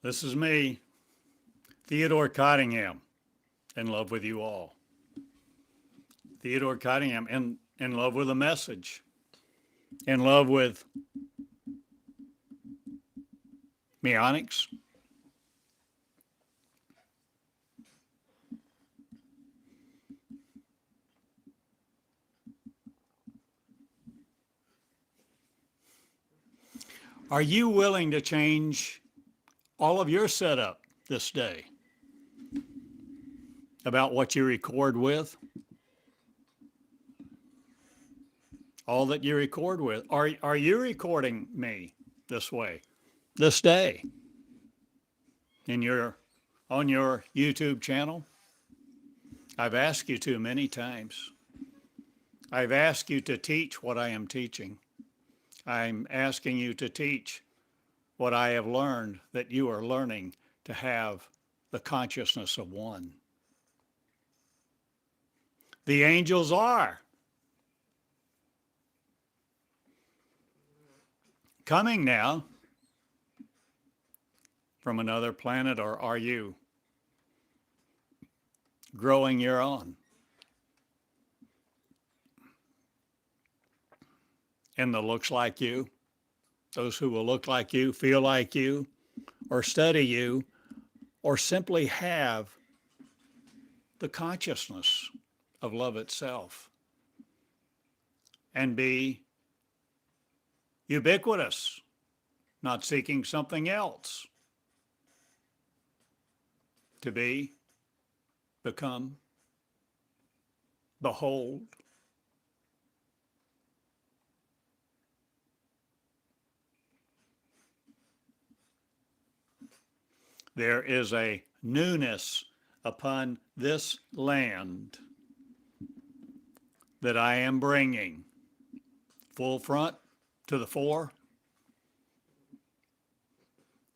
This is me, Theodore Cottingham, in love with you all. Theodore Cottingham, in love with a message, in love with Meonics, are you willing to change all of your setup this day about what you record with? All that you record with. Are you recording me this way, this day, on your YouTube channel? I've asked you to many times. I've asked you to teach what I am teaching. I'm asking you to teach what I have learned that you are learning, to have the consciousness of one. The angels are coming now from another planet, or are you growing your own? And that looks like you, those who will look like you, feel like you, or study you, or simply have the consciousness of love itself and be ubiquitous, not seeking something else, to become, behold. There is a newness upon this land that I am bringing full front to the fore,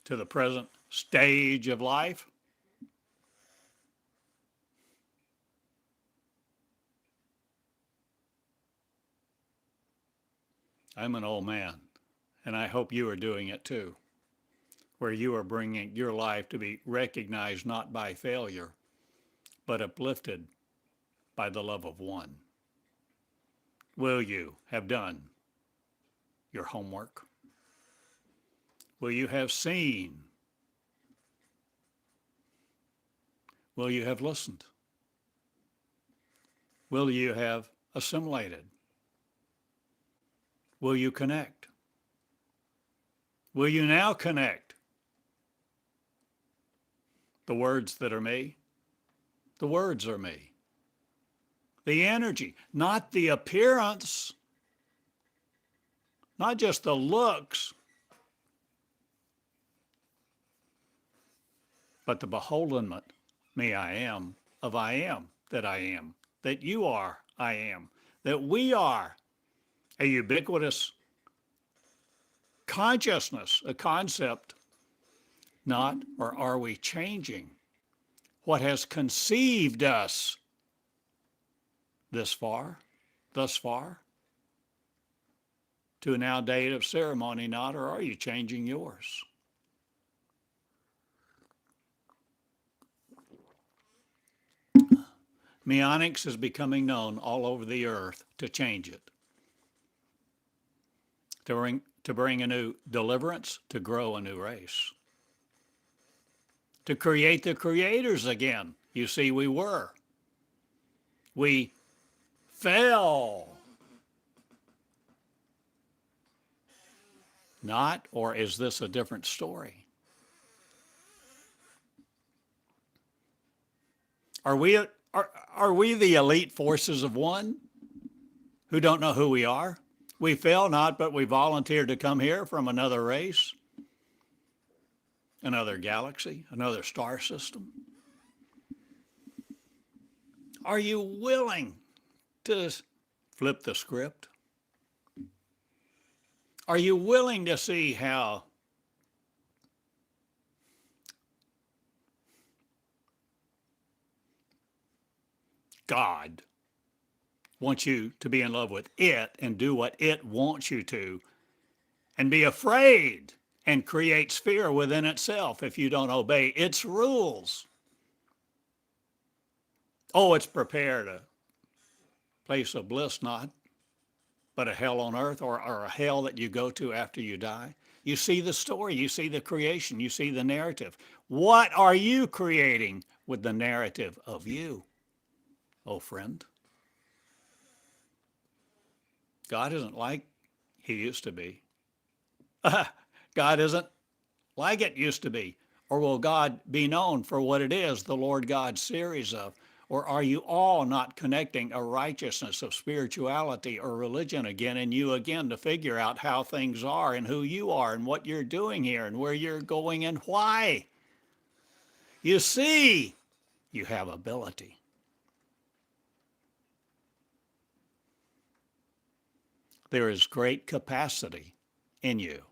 to the present stage of life. I'm an old man, and I hope you are doing it too, where you are bringing your life to be recognized not by failure, but uplifted by the love of one. Will you have done your homework? Will you have seen? Will you have listened? Will you have assimilated? Will you connect? Will you now connect the words that are me? The words are me. The energy, not the appearance, not just the looks, but the beholdenment, me I am, of I am, that you are, I am, that we are a ubiquitous consciousness, a concept, not, or are we changing what has conceived us thus far, to a now date of ceremony, not, or are you changing yours? Meonics is becoming known all over the earth to change it, to bring a new deliverance, to grow a new race, to create the creators again. You see, we fell. Not, or is this a different story? Are we the elite forces of one who don't know who we are? We fell not, but we volunteered to come here from another race, another galaxy, another star system. Are you willing to flip the script? Are you willing to see how God wants you to be in love with it and do what it wants you to, and be afraid and creates fear within itself if you don't obey its rules. Oh, it's prepared a place of bliss, not, but a hell on earth, or a hell that you go to after you die. You see the story, you see the creation, you see the narrative. What are you creating with the narrative of you, oh friend? God isn't like he used to be. God isn't like it used to be. Or will God be known for what it is, the Lord God series of? Or are you all not connecting a righteousness of spirituality or religion again in you again to figure out how things are and who you are and what you're doing here and where you're going and why? You see, you have ability. There is great capacity in you.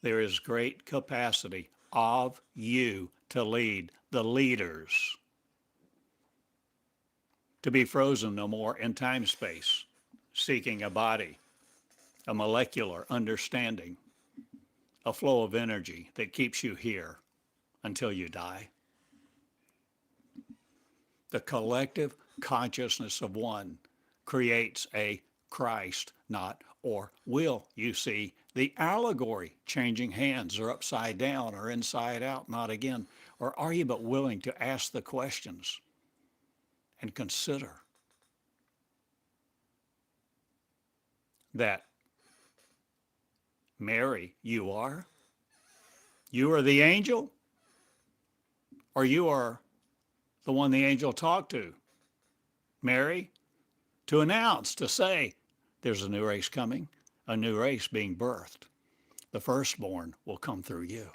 There is great capacity of you to lead the leaders, to be frozen no more in time-space, seeking a body, a molecular understanding, a flow of energy that keeps you here until you die. The collective consciousness of one creates a Christ, not or will. You see the allegory, changing hands or upside down or inside out, not again. Or are you but willing to ask the questions and consider that Mary, you are the angel, or you are the one the angel talked to, Mary, to announce, to say, there's a new race coming, a new race being birthed. The firstborn will come through you.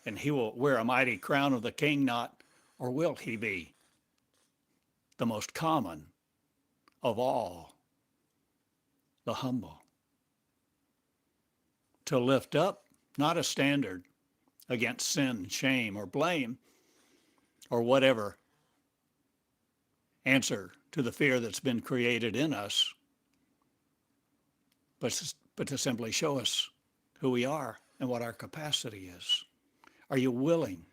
And he will wear a mighty crown of the king, not, or will he be the most common of all, the humble? To lift up, not a standard against sin, shame, or blame, or whatever answer to the fear that's been created in us, but to simply show us who we are and what our capacity is. Are you willing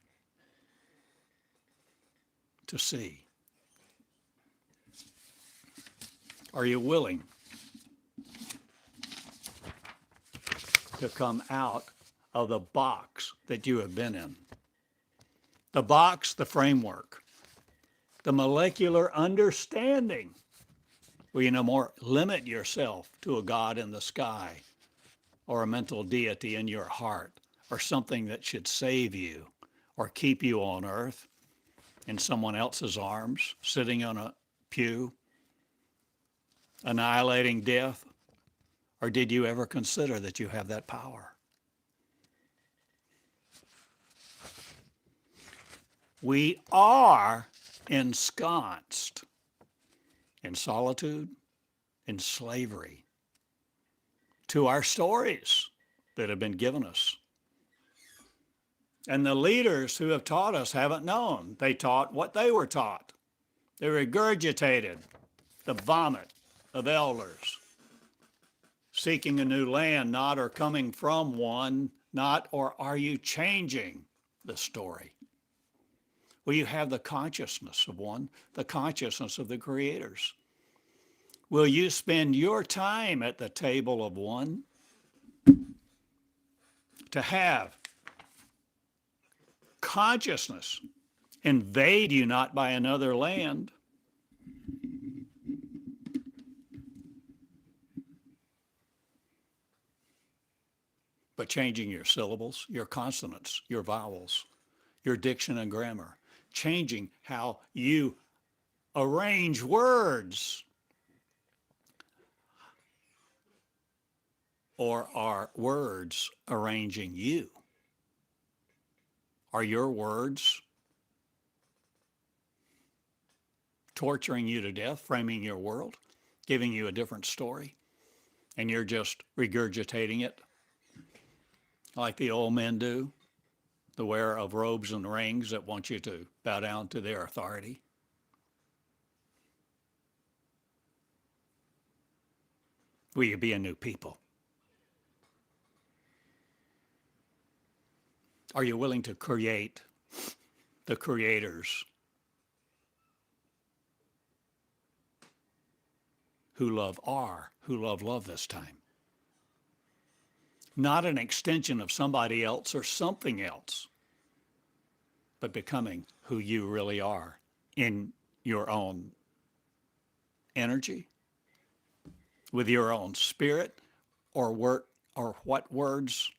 to see? Are you willing to come out of the box that you have been in? The box, the framework, the molecular understanding, where you no more limit yourself to a God in the sky or a mental deity in your heart or something that should save you or keep you on earth in someone else's arms, sitting on a pew, annihilating death? Or did you ever consider that you have that power? We are ensconced in solitude, in slavery to our stories that have been given us. And the leaders who have taught us haven't known. They taught what they were taught. They regurgitated the vomit of elders, seeking a new land, not or coming from one, not or are you changing the story? Will you have the consciousness of one, the consciousness of the creators? Will you spend your time at the table of one to have consciousness invade you not by another land, but changing your syllables, your consonants, your vowels, your diction and grammar, changing how you arrange words? Or are words arranging you? Are your words torturing you to death, framing your world, giving you a different story, and you're just regurgitating it like the old men do, the wearer of robes and rings that want you to bow down to their authority? Will you be a new people? Are you willing to create the creators who love love this time? Not an extension of somebody else or something else, but becoming who you really are in your own energy, with your own spirit, or what words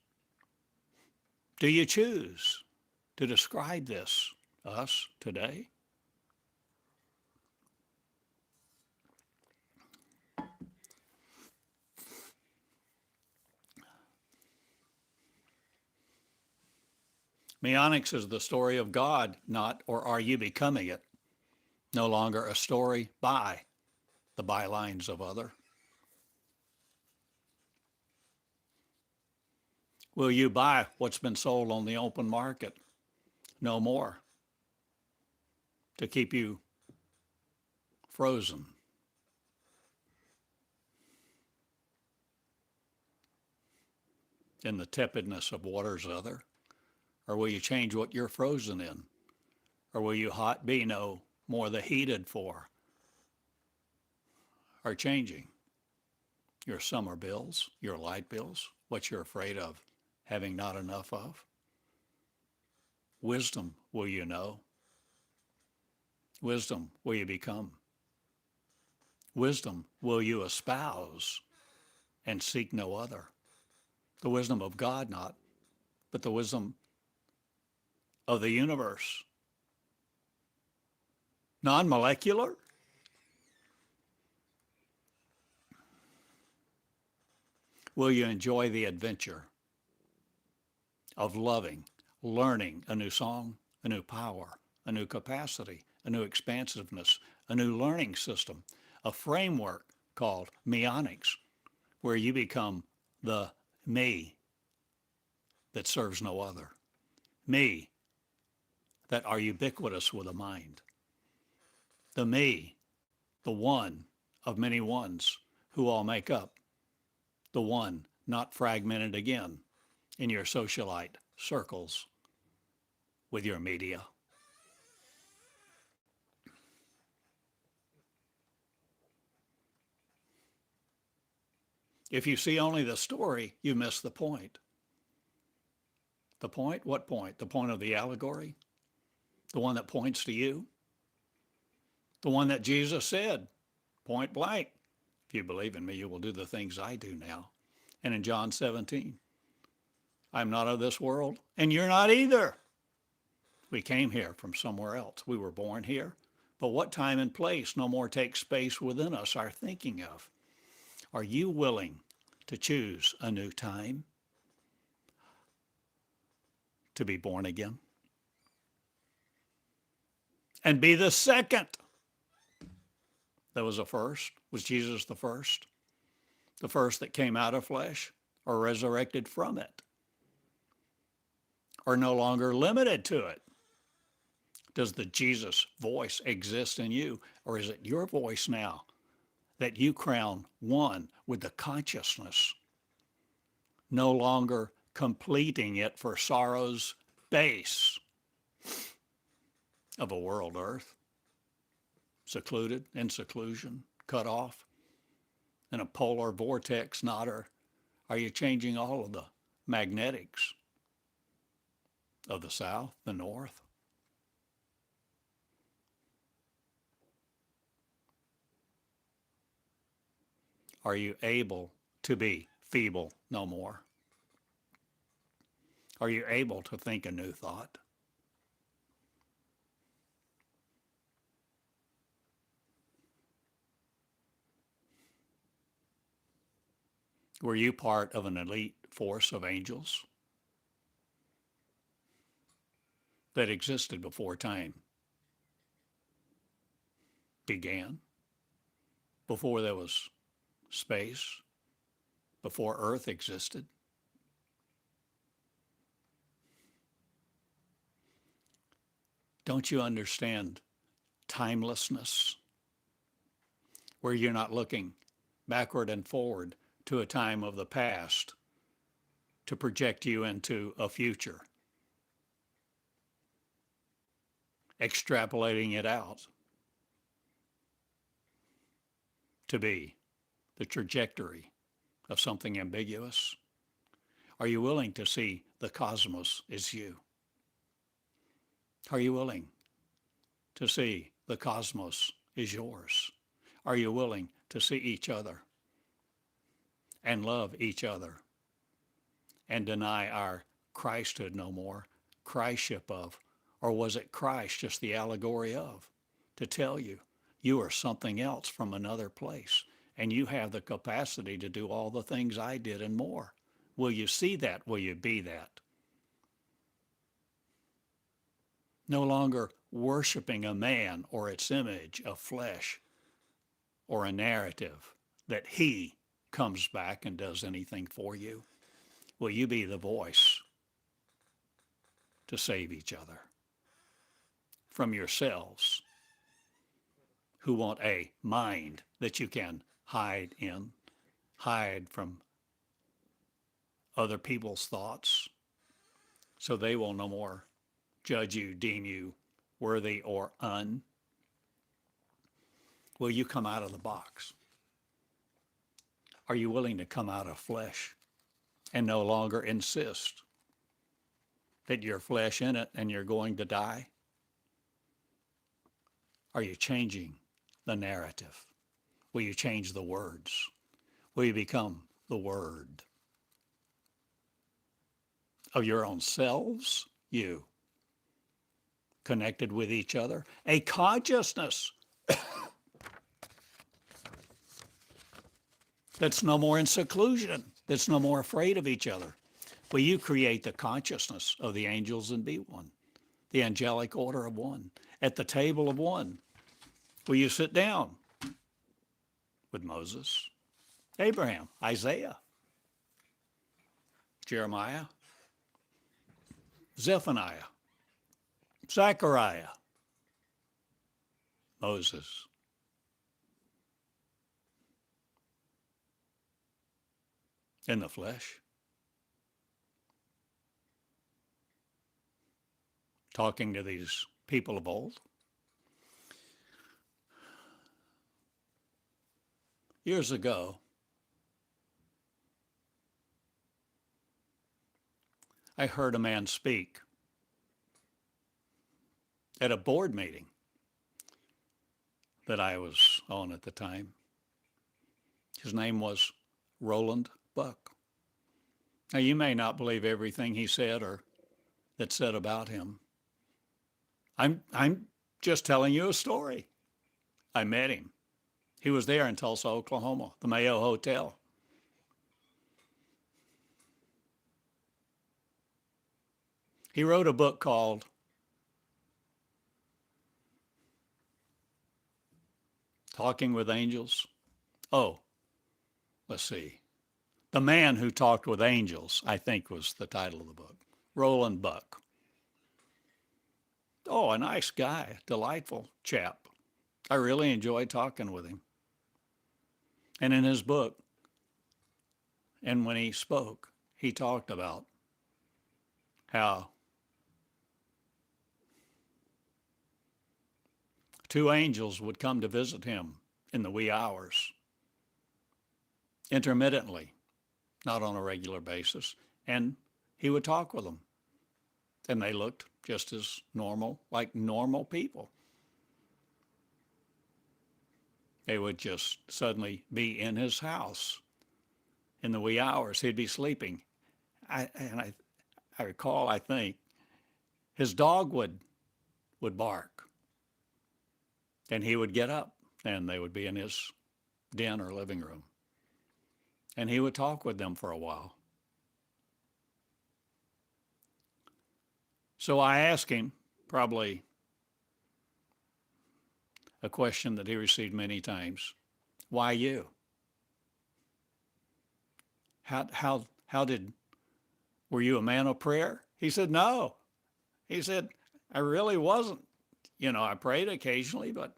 do you choose to describe this, us, today? Meonics is the story of God, not, or are you becoming it? No longer a story by the bylines of other. Will you buy what's been sold on the open market? No more, to keep you frozen. In the tepidness of waters other? Or will you change what you're frozen in? Or will you be no more the heated for? Are changing your summer bills, your light bills, what you're afraid of having not enough of? Wisdom will you know? Wisdom will you become? Wisdom will you espouse and seek no other? The wisdom of God not, but the wisdom of the universe. Non-molecular? Will you enjoy the adventure of loving, learning a new song, a new power, a new capacity, a new expansiveness, a new learning system, a framework called Meonics, where you become the me that serves no other, me that are ubiquitous with a mind, the me, the one of many ones who all make up the one not fragmented again in your socialite circles with your media. If you see only the story, you miss the point. The point? What point? The point of the allegory? The one that points to you? The one that Jesus said, point blank, if you believe in me, you will do the things I do now. And in John 17, I'm not of this world, and you're not either. We came here from somewhere else. We were born here. But what time and place no more takes space within us our thinking of? Are you willing to choose a new time to be born again? And be the second. That was the first. Was Jesus the first? The first that came out of flesh or resurrected from it? Or no longer limited to it? Does the Jesus voice exist in you? Or is it your voice now that you crown one with the consciousness, no longer completing it for sorrow's base of a world earth, secluded, in seclusion, cut off, in a polar vortex, not? Or are you changing all of the magnetics of the south, the north? Are you able to be feeble no more? Are you able to think a new thought? Were you part of an elite force of angels that existed before time began, before there was space, before Earth existed? Don't you understand timelessness, where you're not looking backward and forward, to a time of the past to project you into a future, extrapolating it out to be the trajectory of something ambiguous? Are you willing to see the cosmos as you? Are you willing to see the cosmos as yours? Are you willing to see each other and love each other and deny our Christhood no more, Christship of? Or was it Christ just the allegory of, to tell you, you are something else from another place, and you have the capacity to do all the things I did and more? Will you see that? Will you be that? No longer worshiping a man or its image of flesh or a narrative that he comes back and does anything for you. Will you be the voice to save each other from yourselves, who want a mind that you can hide in, hide from other people's thoughts, so they will no more judge you, deem you worthy or un? Will you come out of the box? Are you willing to come out of flesh and no longer insist that you're flesh in it and you're going to die? Are you changing the narrative? Will you change the words? Will you become the word of your own selves, you, connected with each other? A consciousness that's no more in seclusion, that's no more afraid of each other. Will you create the consciousness of the angels and be one, the angelic order of one, at the table of one? Will you sit down with Moses, Abraham, Isaiah, Jeremiah, Zephaniah, Zechariah, Moses, in the flesh, talking to these people of old? Years ago, I heard a man speak at a board meeting that I was on at the time. His name was Roland Buck. Now, you may not believe everything he said or that's said about him. I'm just telling you a story. I met him. He was there in Tulsa, Oklahoma, the Mayo Hotel. He wrote a book called Talking with Angels. Oh, let's see. The Man Who Talked with Angels, I think, was the title of the book. Roland Buck. Oh, a nice guy, delightful chap. I really enjoyed talking with him. And in his book, and when he spoke, he talked about how two angels would come to visit him in the wee hours, intermittently, not on a regular basis, and he would talk with them. And they looked just as normal, like normal people. They would just suddenly be in his house in the wee hours. He'd be sleeping. I recall, I think, his dog would bark. And he would get up, and they would be in his den or living room. And he would talk with them for a while. So I asked him, probably a question that he received many times, why you? Were you a man of prayer? He said, no. He said, I really wasn't. You know, I prayed occasionally, but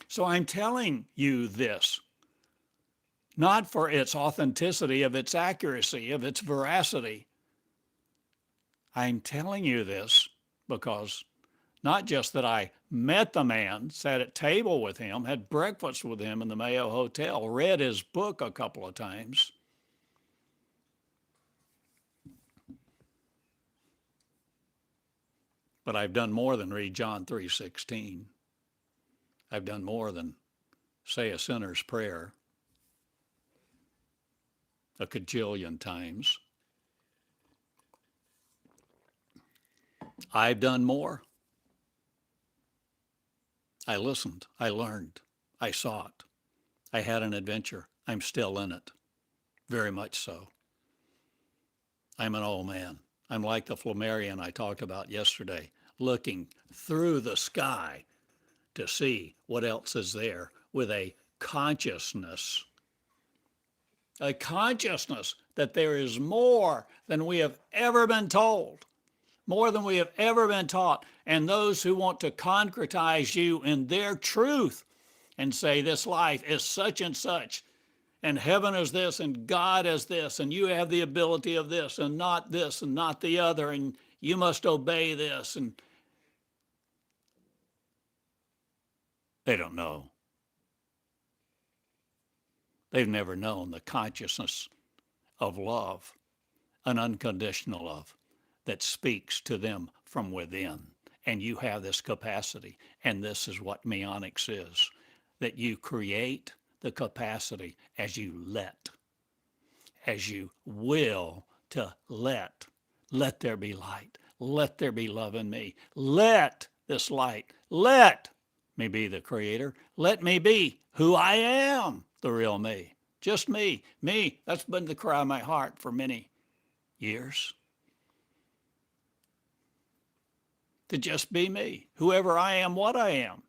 So I'm telling you this, not for its authenticity, of its accuracy, of its veracity. I'm telling you this because not just that I met the man, sat at table with him, had breakfast with him in the Mayo Hotel, read his book a couple of times, but I've done more than read John 3:16. I've done more than say a sinner's prayer a cajillion times. I've done more. I listened. I learned. I sought. I had an adventure. I'm still in it. Very much so. I'm an old man. I'm like the Flammarion I talked about yesterday, looking through the sky to see what else is there with a consciousness that there is more than we have ever been told, more than we have ever been taught. And those who want to concretize you in their truth and say this life is such and such, and heaven is this, and God is this, and you have the ability of this, and not the other, and you must obey this, and they don't know. They've never known the consciousness of love, an unconditional love that speaks to them from within. And you have this capacity, and this is what Meonics is, that you create the capacity as you will to let there be light, let there be love in me, let this light, let me be the creator, let me be who I am, the real me, just me. That's been the cry of my heart for many years. To just be me, whoever I am, what I am.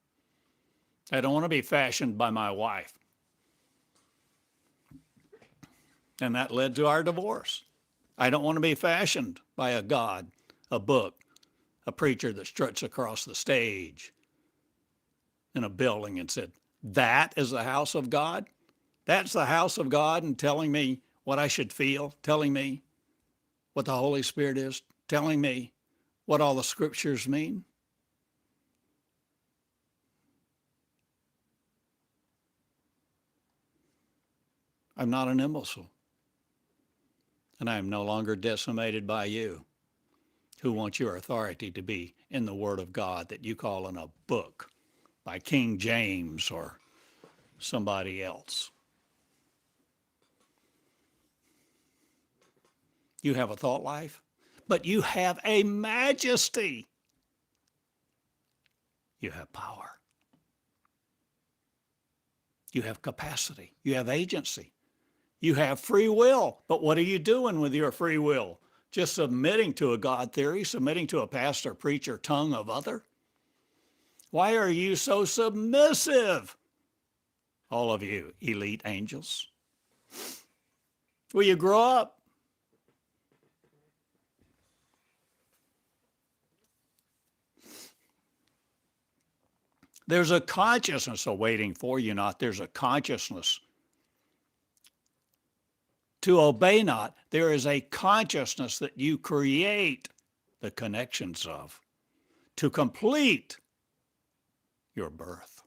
I don't want to be fashioned by my wife. And that led to our divorce. I don't want to be fashioned by a God, a book, a preacher that struts across the stage in a building and said, that is the house of God? That's the house of God, and telling me what I should feel, telling me what the Holy Spirit is, telling me what all the scriptures mean? I'm not an imbecile. And I am no longer decimated by you who want your authority to be in the Word of God that you call in a book by King James or somebody else. You have a thought life, but you have a majesty. You have power. You have capacity. You have agency. You have free will. But what are you doing with your free will? Just submitting to a God theory, submitting to a pastor, preacher, tongue of other? Why are you so submissive? All of you elite angels. Will you grow up? There's a consciousness awaiting for you, not there's a consciousness. To obey not, there is a consciousness that you create the connections of to complete your birth.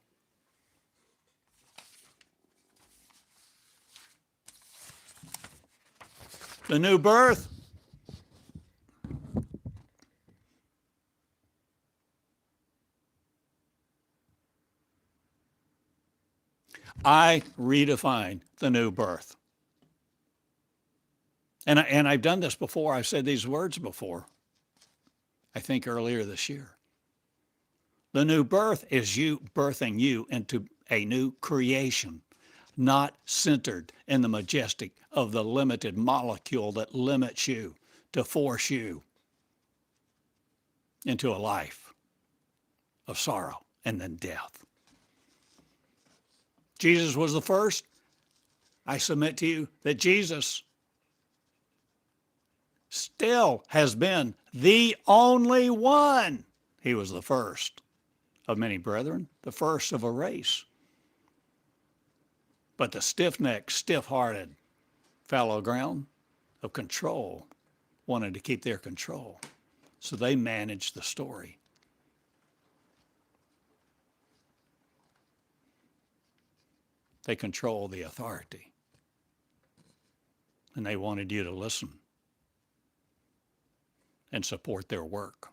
The new birth. I redefine the new birth. And I've done this before. I've said these words before, I think earlier this year. The new birth is you birthing you into a new creation, not centered in the majestic of the limited molecule that limits you to force you into a life of sorrow and then death. Jesus was the first. I submit to you that Jesus still has been the only one. He was the first of many brethren, the first of a race. But the stiff-necked, stiff-hearted fallow ground of control wanted to keep their control. So they managed the story. They controlled the authority. And they wanted you to listen and support their work,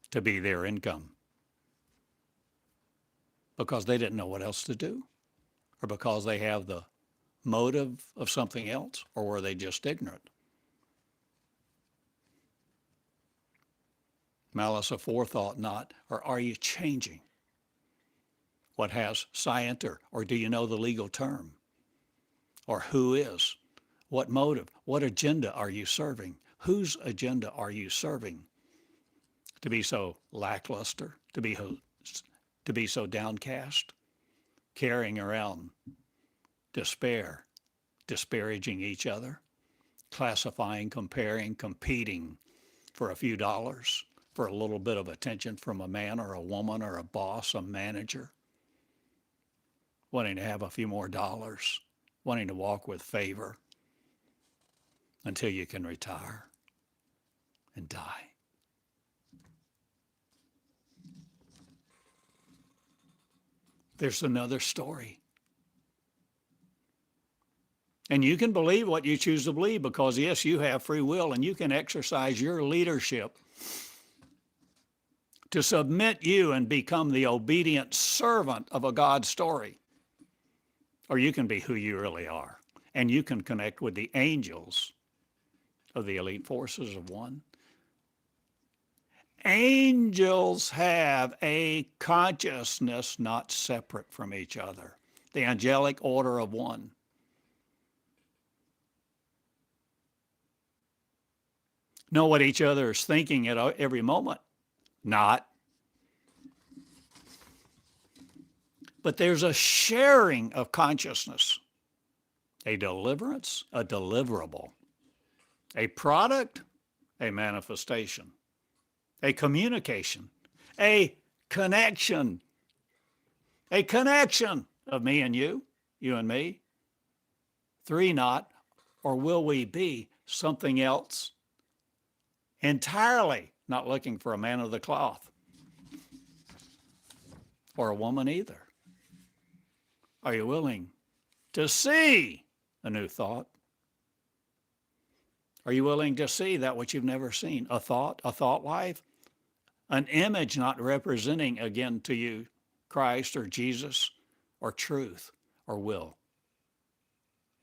to be their income. Because they didn't know what else to do, or because they have the motive of something else, or were they just ignorant? Malice aforethought not, or are you changing what has scienter, or do you know the legal term? Or who is? What motive? What agenda are you serving? Whose agenda are you serving? To be so lackluster, to be so downcast, carrying around despair, disparaging each other, classifying, comparing, competing for a few dollars, for a little bit of attention from a man or a woman or a boss, a manager, wanting to have a few more dollars, wanting to walk with favor until you can retire and die. There's another story. And you can believe what you choose to believe because, yes, you have free will and you can exercise your leadership to submit you and become the obedient servant of a God story. Or you can be who you really are. And you can connect with the angels of the elite forces of one. Angels have a consciousness not separate from each other. The angelic order of one. Know what each other is thinking at every moment? Not. But there's a sharing of consciousness, a deliverance, a deliverable, a product, a manifestation, a communication, a connection of me and you and me. Three not, or will we be something else entirely, not looking for a man of the cloth or a woman either. Are you willing to see a new thought? Are you willing to see that which you've never seen? A thought life, an image not representing again to you Christ or Jesus or truth or will.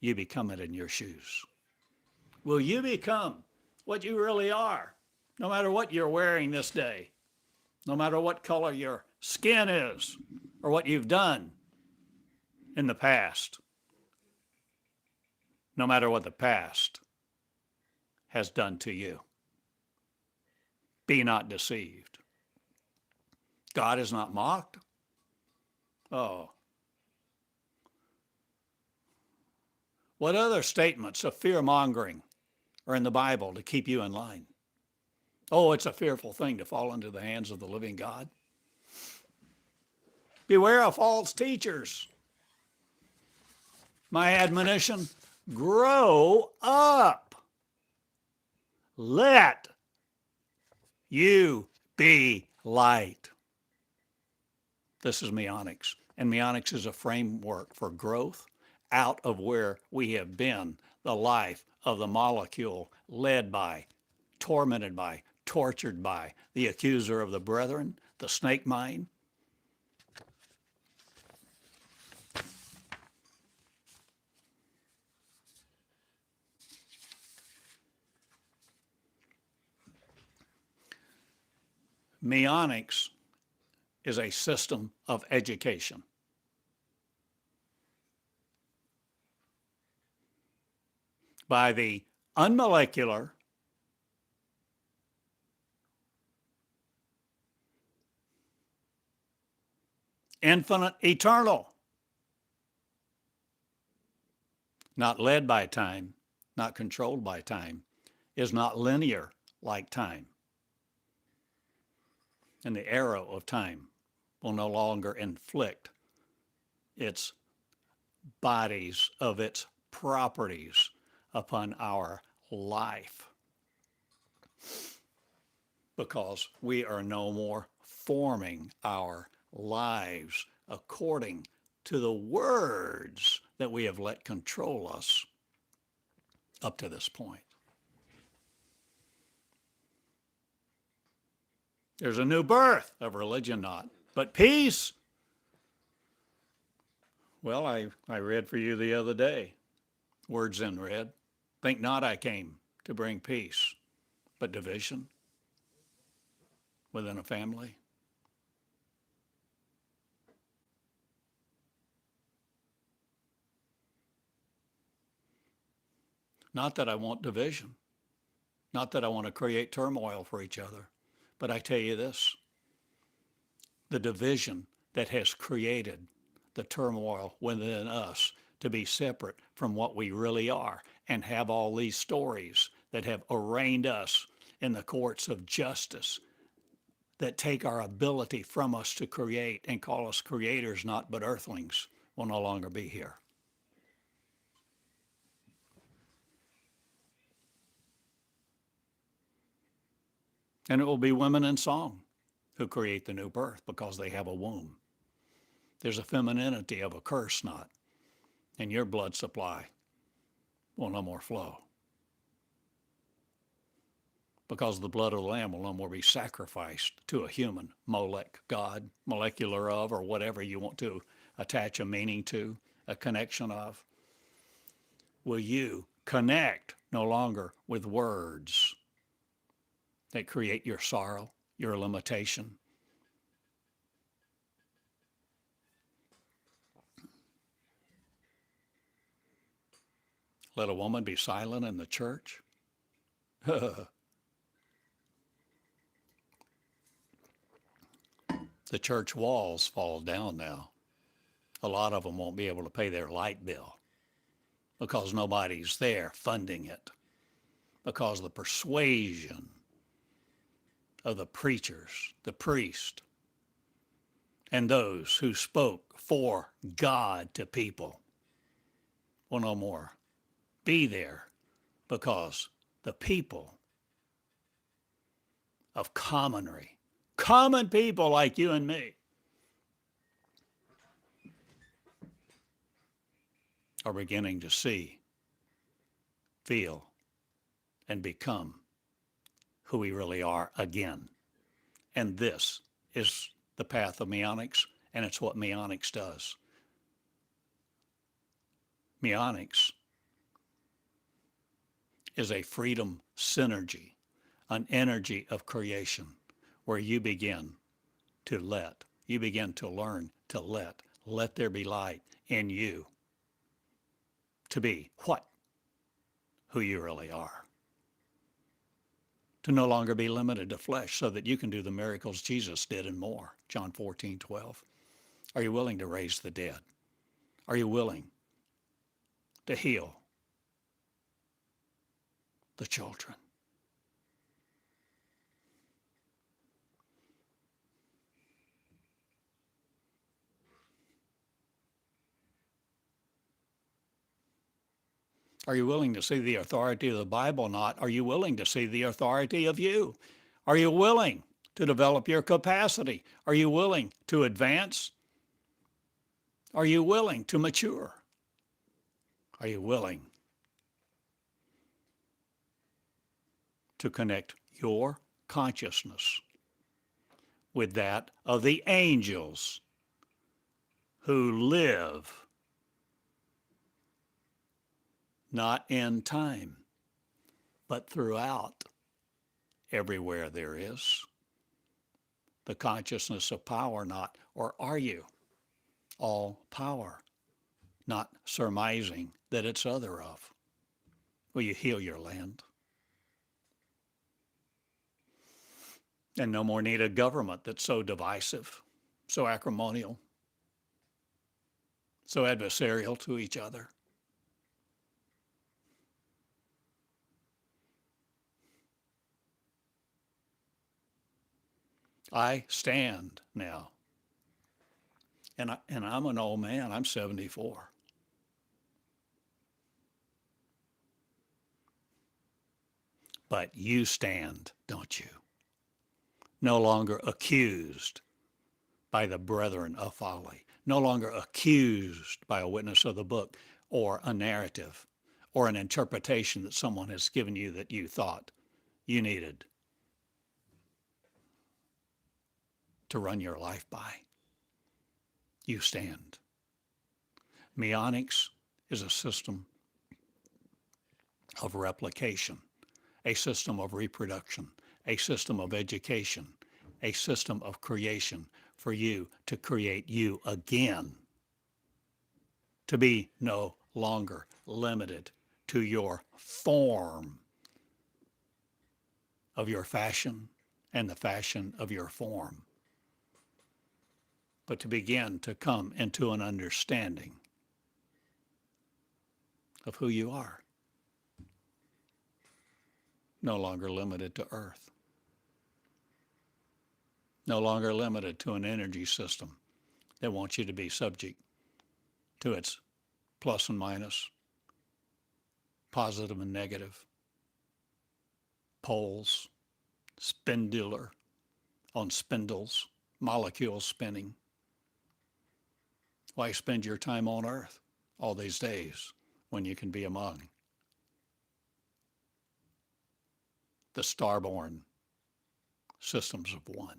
You become it in your shoes. Will you become what you really are, no matter what you're wearing this day, no matter what color your skin is or what you've done in the past, no matter what the past has done to you? Be not deceived. God is not mocked. Oh. What other statements of fear-mongering are in the Bible to keep you in line? Oh, it's a fearful thing to fall into the hands of the living God. Beware of false teachers. My admonition, grow up. Let you be light. This is Meonics. And Meonics is a framework for growth out of where we have been, the life of the molecule led by, tormented by, tortured by the accuser of the brethren, the snake mind. Meonics is a system of education. By the unmolecular, infinite, eternal, not led by time, not controlled by time, is not linear like time. And the arrow of time will no longer inflict its bodies of its properties upon our life, because we are no more forming our lives according to the words that we have let control us up to this point. There's a new birth of religion, not, but peace. Well, I read for you the other day, words in red. Think not I came to bring peace, but division within a family. Not that I want division, not that I want to create turmoil for each other, but I tell you this, the division that has created the turmoil within us to be separate from what we really are and have all these stories that have arraigned us in the courts of justice that take our ability from us to create and call us creators, not but earthlings, will no longer be here. And it will be women in song who create the new birth because they have a womb. There's a femininity of a curse knot, and your blood supply will no more flow because the blood of the Lamb will no more be sacrificed to a human, Molech, God, molecular of, or whatever you want to attach a meaning to, a connection of. Will you connect no longer with words that create your sorrow, your limitation? Let a woman be silent in the church? The church walls fall down now. A lot of them won't be able to pay their light bill because nobody's there funding it, because the persuasion of the preachers, the priest, and those who spoke for God to people will no more be there because the people of commonry, common people like you and me, are beginning to see, feel, and become who we really are again. And this is the path of Meonics, and it's what Meonics does. Meonics is a freedom synergy, an energy of creation where you begin to learn to let there be light in you to be what? Who you really are. To no longer be limited to flesh so that you can do the miracles Jesus did and more. John 14:12. Are you willing to raise the dead? Are you willing to heal the children? Are you willing to see the authority of the Bible? Not, are you willing to see the authority of you? Are you willing to develop your capacity? Are you willing to advance? Are you willing to mature? Are you willing to connect your consciousness with that of the angels who live not in time, but throughout everywhere there is the consciousness of power? Not, or are you all power, not surmising that it's other of? Will you heal your land? And no more need a government that's so divisive, so acrimonial, so adversarial to each other. I stand now, and I'm an old man. I'm 74. But you stand, don't you? No longer accused by the brethren of folly, no longer accused by a witness of the book or a narrative or an interpretation that someone has given you that you thought you needed to run your life by. You stand. Meonics is a system of replication, a system of reproduction, a system of education, a system of creation for you to create you again, to be no longer limited to your form of your fashion and the fashion of your form, but to begin to come into an understanding of who you are. No longer limited to earth. No longer limited to an energy system that wants you to be subject to its plus and minus, positive and negative, poles, spindular on spindles, molecules spinning. Why spend your time on earth all these days when you can be among the starborn systems of one?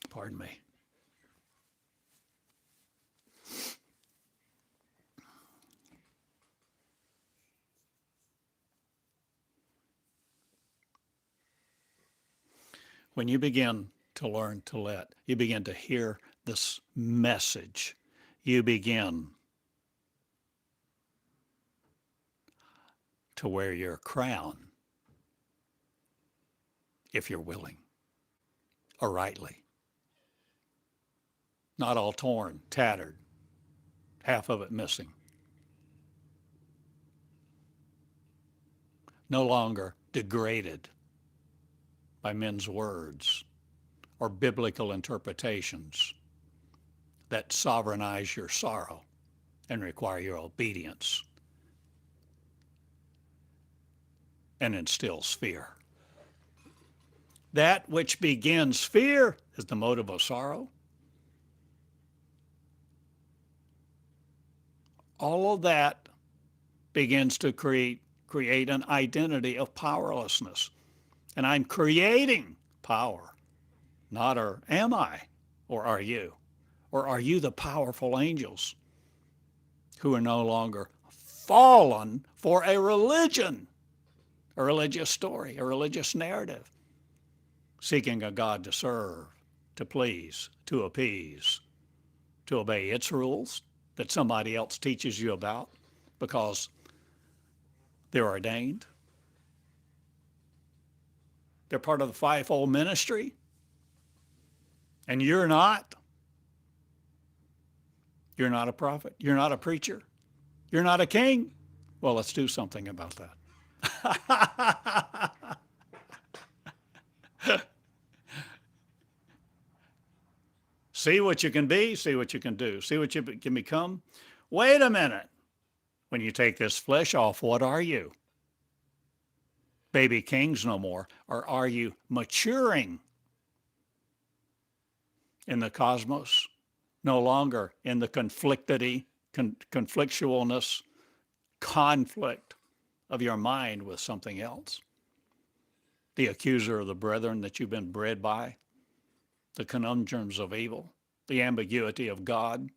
Pardon me. When you begin to learn to let, you begin to hear this message, you begin to wear your crown, if you're willing, or rightly. Not all torn, tattered, half of it missing. No longer degraded by men's words or biblical interpretations that sovereignize your sorrow and require your obedience and instills fear. That which begins fear is the motive of sorrow. All of that begins to create an identity of powerlessness. And I'm creating power. Not or am I, or are you? Or are you the powerful angels who are no longer fallen for a religion, a religious story, a religious narrative, seeking a God to serve, to please, to appease, to obey its rules that somebody else teaches you about because they're ordained? They're part of the fivefold ministry, and you're not. You're not a prophet. You're not a preacher. You're not a king. Well, let's do something about that. See what you can be, see what you can do, see what you can become. Wait a minute. When you take this flesh off, what are you? Baby kings no more. Or are you maturing in the cosmos? No longer in the conflictualness, conflict of your mind with something else. The accuser of the brethren that you've been bred by, the conundrums of evil, the ambiguity of God,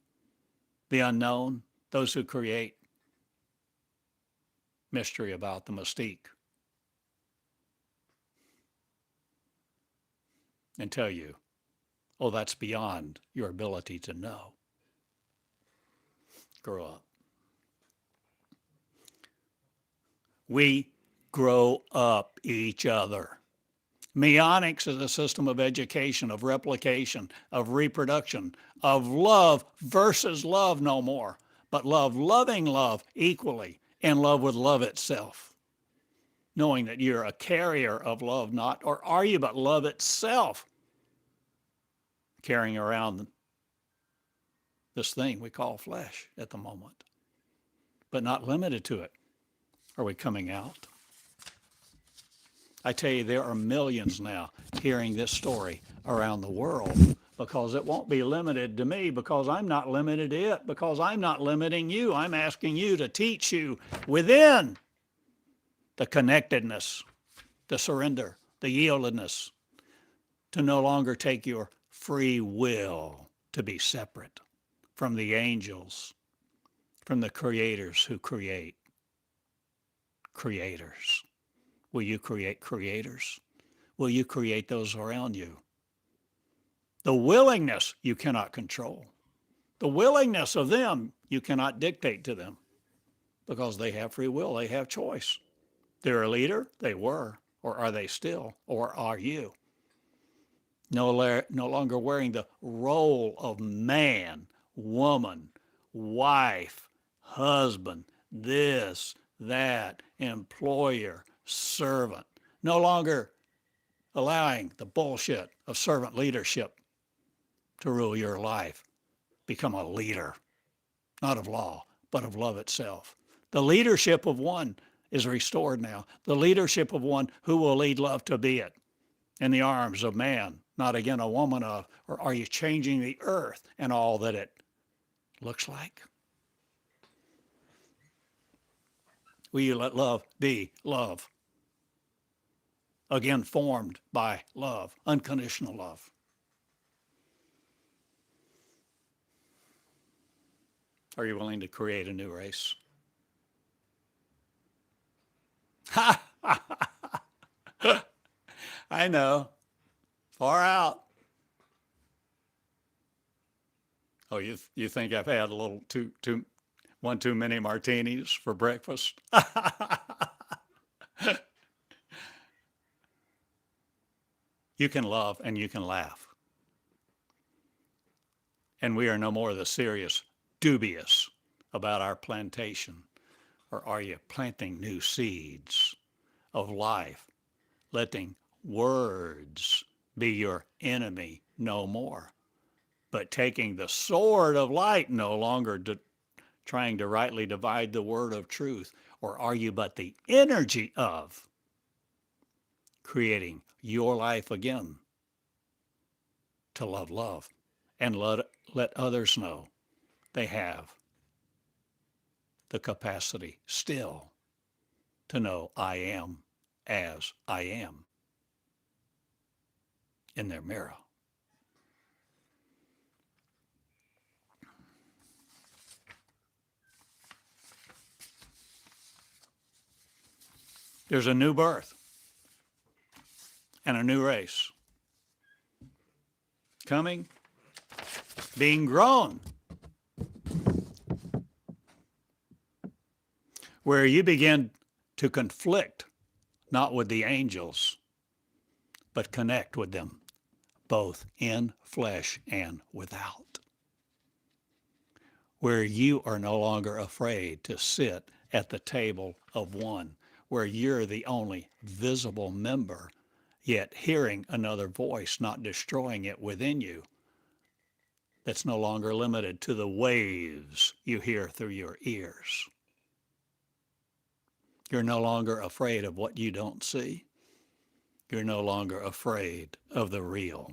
the unknown, those who create mystery about the mystique, and tell you, oh, that's beyond your ability to know. Grow up. We grow up each other. Meonics is a system of education, of replication, of reproduction, of love versus love no more, but love, loving love equally, in love with love itself. Knowing that you're a carrier of love, not, or are you, but love itself, carrying around this thing we call flesh at the moment. but not limited to it. Are we coming out? I tell you, there are millions now hearing this story around the world, because it won't be limited to me, because I'm not limited to it, because I'm not limiting you. I'm asking you to teach you within the connectedness, the surrender, the yieldedness, to no longer take your free will to be separate from the angels, from the creators who create creators. Will you create creators? Will you create those around you? The willingness you cannot control. The willingness of them you cannot dictate to them, because they have free will, they have choice. They're a leader, they were, or are they still, or are you? No longer wearing the role of man, woman, wife, husband, this, that, employer, servant. No longer allowing the bullshit of servant leadership to rule your life. Become a leader, not of law, but of love itself. The leadership of one is restored now. The leadership of one who will lead love to be it in the arms of man, not again a woman of. Or are you changing the earth and all that it looks like? Will you let love be love? Again, formed by love, unconditional love. Are you willing to create a new race? I know. Far out. Oh, you think I've had a little one too many martinis for breakfast? You can love and you can laugh. And we are no more the serious, dubious about our plantation. Or are you planting new seeds of life, letting words be your enemy no more, but taking the sword of light, no longer trying to rightly divide the word of truth? Or are you but the energy of creating your life again to love and let others know they have the capacity still to know I am as I am in their mirror? There's a new birth and a new race coming, being grown, where you begin to conflict not with the angels, but connect with them, both in flesh and without. Where you are no longer afraid to sit at the table of one, where you're the only visible member, yet hearing another voice, not destroying it within you, that's no longer limited to the waves you hear through your ears. You're no longer afraid of what you don't see. You're no longer afraid of the real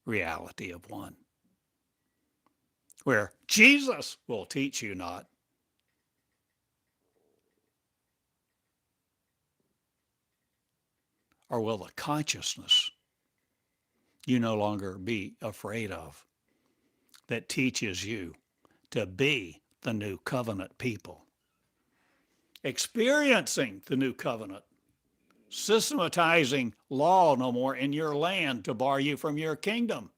reality of one, where Jesus will teach you not, or will the consciousness you no longer be afraid of, that teaches you to be the new covenant people, experiencing the new covenant, systematizing law no more in your land to bar you from your kingdom.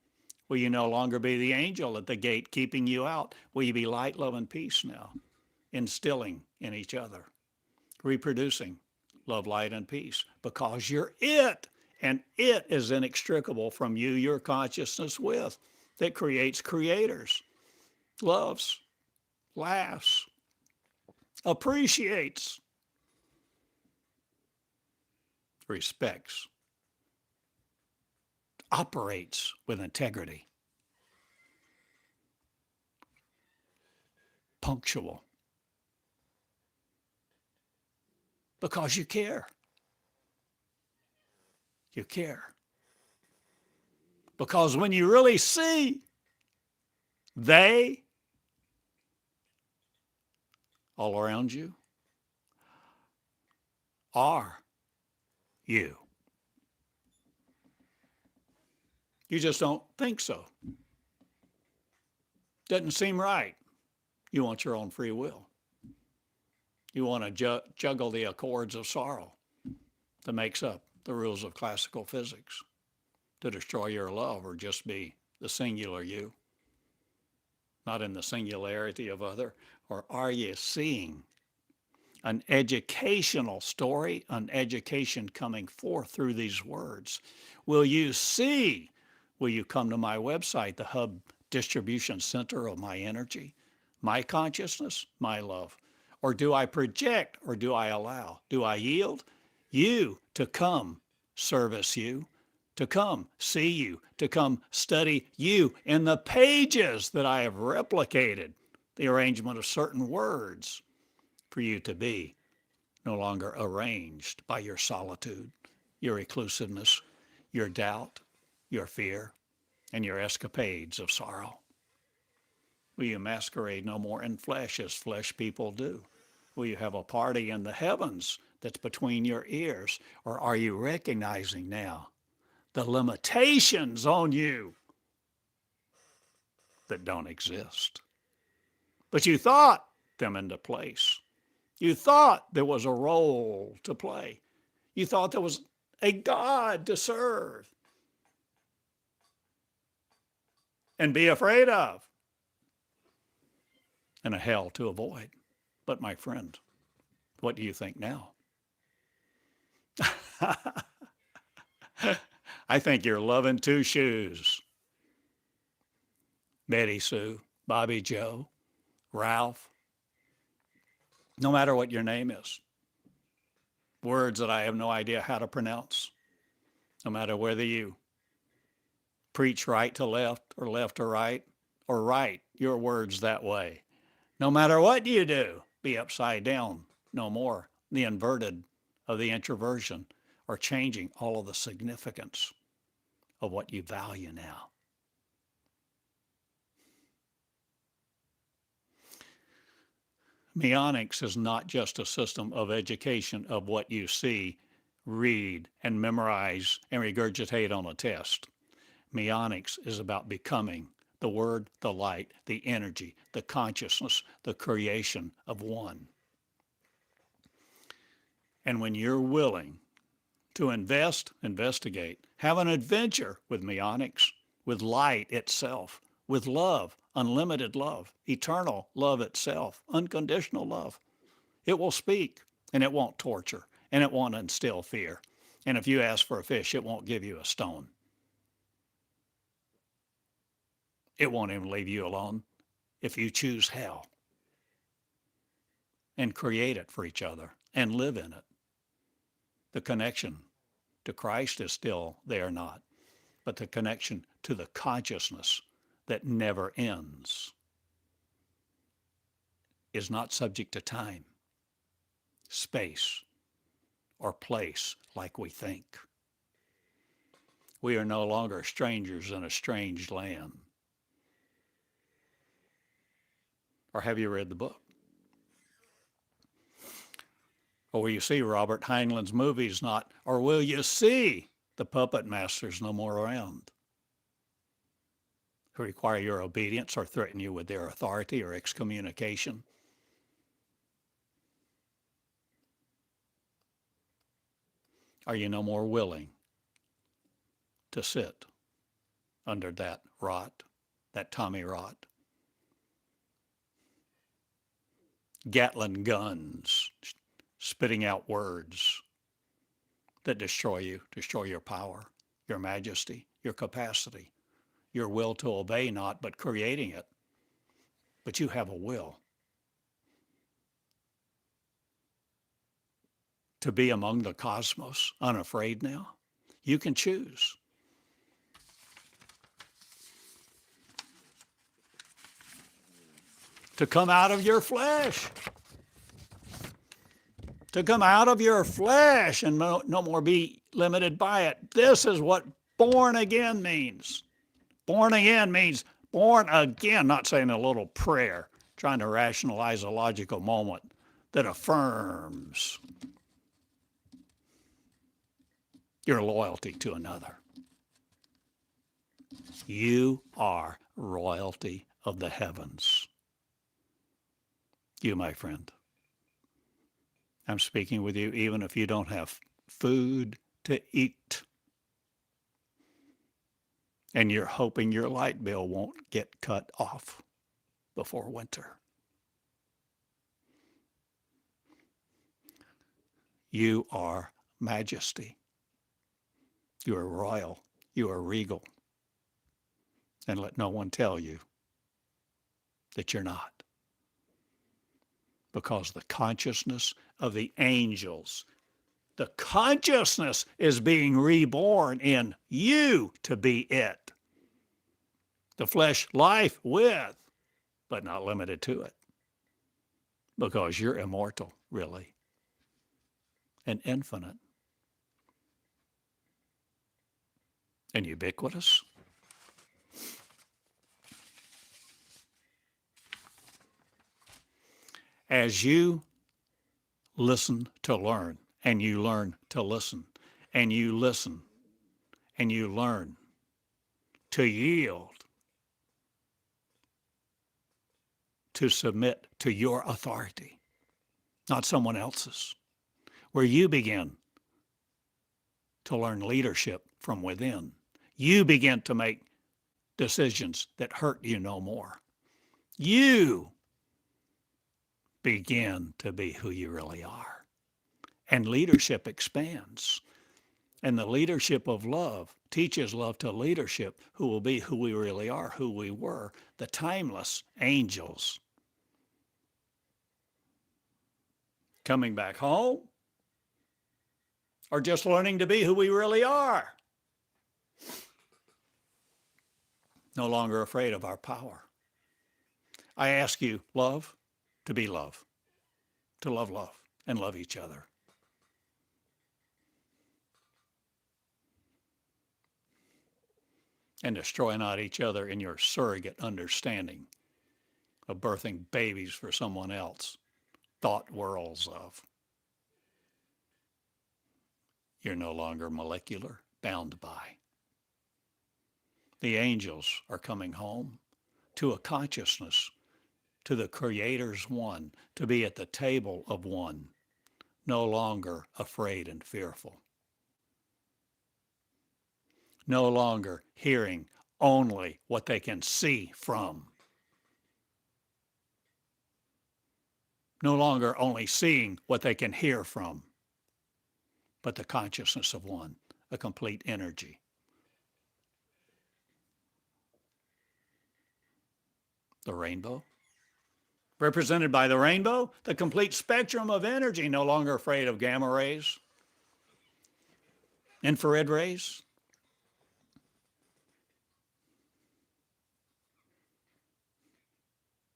Will you no longer be the angel at the gate keeping you out? Will you be light, love, and peace now, instilling in each other, reproducing love, light, and peace, because you're it, and it is inextricable from you, your consciousness with, that creates creators, loves, laughs, appreciates, respects, operates with integrity, punctual, Because you care. You care. Because when you really see, they all around you are you. You just don't think so. Doesn't seem right. You want your own free will. You want to juggle the accords of sorrow that makes up the rules of classical physics to destroy your love or just be the singular you, not in the singularity of other? Or are you seeing an educational story, an education coming forth through these words? Will you see? Will you come to my website, the hub distribution center of my energy, my consciousness, my love? Or do I project, or do I allow? Do I yield you to come service you, to come see you, to come study you in the pages that I have replicated, the arrangement of certain words, for you to be no longer arranged by your solitude, your reclusiveness, your doubt, your fear, and your escapades of sorrow? Will you masquerade no more in flesh as flesh people do? Will you have a party in the heavens that's between your ears? Or are you recognizing now the limitations on you that don't exist? But you thought them into place. You thought there was a role to play. You thought there was a God to serve and be afraid of, and a hell to avoid. But my friend, what do you think now? I think you're loving two shoes. Betty Sue, Bobby Joe, Ralph, no matter what your name is. Words that I have no idea how to pronounce. No matter whether you preach right to left to right, or write your words that way. No matter what you do, be upside down, no more. The inverted of the introversion, or changing all of the significance of what you value now. Meonics is not just a system of education of what you see, read, and memorize and regurgitate on a test. Meonics is about becoming the word, the light, the energy, the consciousness, the creation of one. And when you're willing to investigate, have an adventure with Meonics, with light itself, with love, unlimited love, eternal love itself, unconditional love, it will speak, and it won't torture, and it won't instill fear. And if you ask for a fish, it won't give you a stone. It won't even leave you alone if you choose hell and create it for each other and live in it. The connection to Christ is still there, not, but the connection to the consciousness that never ends is not subject to time, space, or place like we think. We are no longer strangers in a strange land. Or have you read the book? Or will you see Robert Heinlein's movies not? Or will you see the puppet masters no more around, who require your obedience or threaten you with their authority or excommunication? Are you no more willing to sit under that rot, that Tommy rot? Gatling guns spitting out words that destroy you, destroy your power, your majesty, your capacity, your will to obey not, but creating it. But you have a will to be among the cosmos, unafraid now. You can choose. To come out of your flesh. to come out of your flesh and no more be limited by it. This is what born again means. Born again means born again, not saying a little prayer, trying to rationalize a logical moment that affirms your loyalty to another. You are royalty of the heavens. You, my friend. I'm speaking with you even if you don't have food to eat. And you're hoping your light bill won't get cut off before winter. You are majesty. You are royal. You are regal. And let no one tell you that you're not. Because the consciousness of the angels, the consciousness is being reborn in you to be it. The flesh life with, but not limited to it. Because you're immortal, really, and infinite, and ubiquitous. As you listen to learn, and you learn to listen, and you listen, and you learn to yield, to submit to your authority, not someone else's, where you begin to learn leadership from within. You begin to make decisions that hurt you no more. You begin to be who you really are. And leadership expands. And the leadership of love teaches love to leadership, who will be who we really are, who we were, the timeless angels. Coming back home, or just learning to be who we really are. No longer afraid of our power. I ask you, love, to be love, to love love, and love each other. And destroy not each other in your surrogate understanding of birthing babies for someone else, thought worlds of. You're no longer molecular, bound by. The angels are coming home to a consciousness, to the Creator's one, to be at the table of one, no longer afraid and fearful. No longer hearing only what they can see from. No longer only seeing what they can hear from, but the consciousness of one, a complete energy. The rainbow, represented by the rainbow, the complete spectrum of energy, no longer afraid of gamma rays, infrared rays,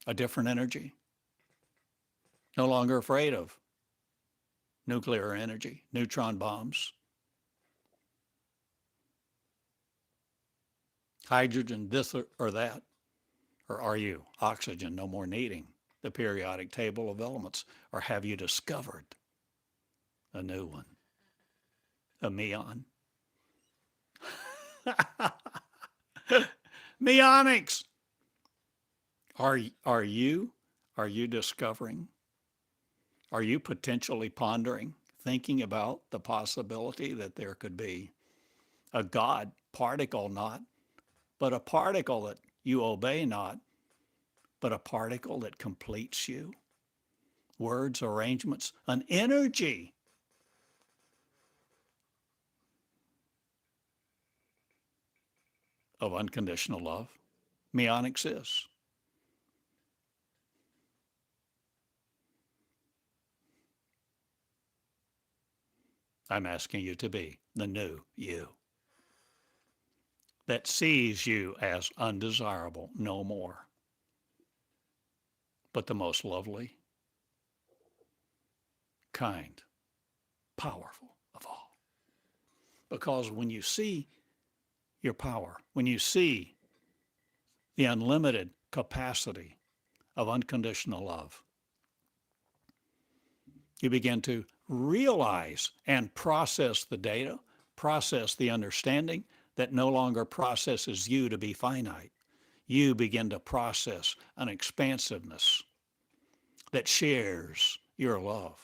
a different energy, no longer afraid of nuclear energy, neutron bombs, hydrogen, this or that. Or are you oxygen no more needing the periodic table of elements? Or have you discovered a new one, a meon? Meonics. Are you discovering? Are you potentially pondering, thinking about the possibility that there could be a God particle, not, but a particle that you obey not, but a particle that completes you? Words, arrangements, an energy. Of unconditional love. Meonics is. I'm asking you to be the new you that sees you as undesirable no more, but the most lovely, kind, powerful of all. Because when you see your power, when you see the unlimited capacity of unconditional love, you begin to realize and process the data, process the understanding that no longer processes you to be finite. You begin to process an expansiveness that shares your love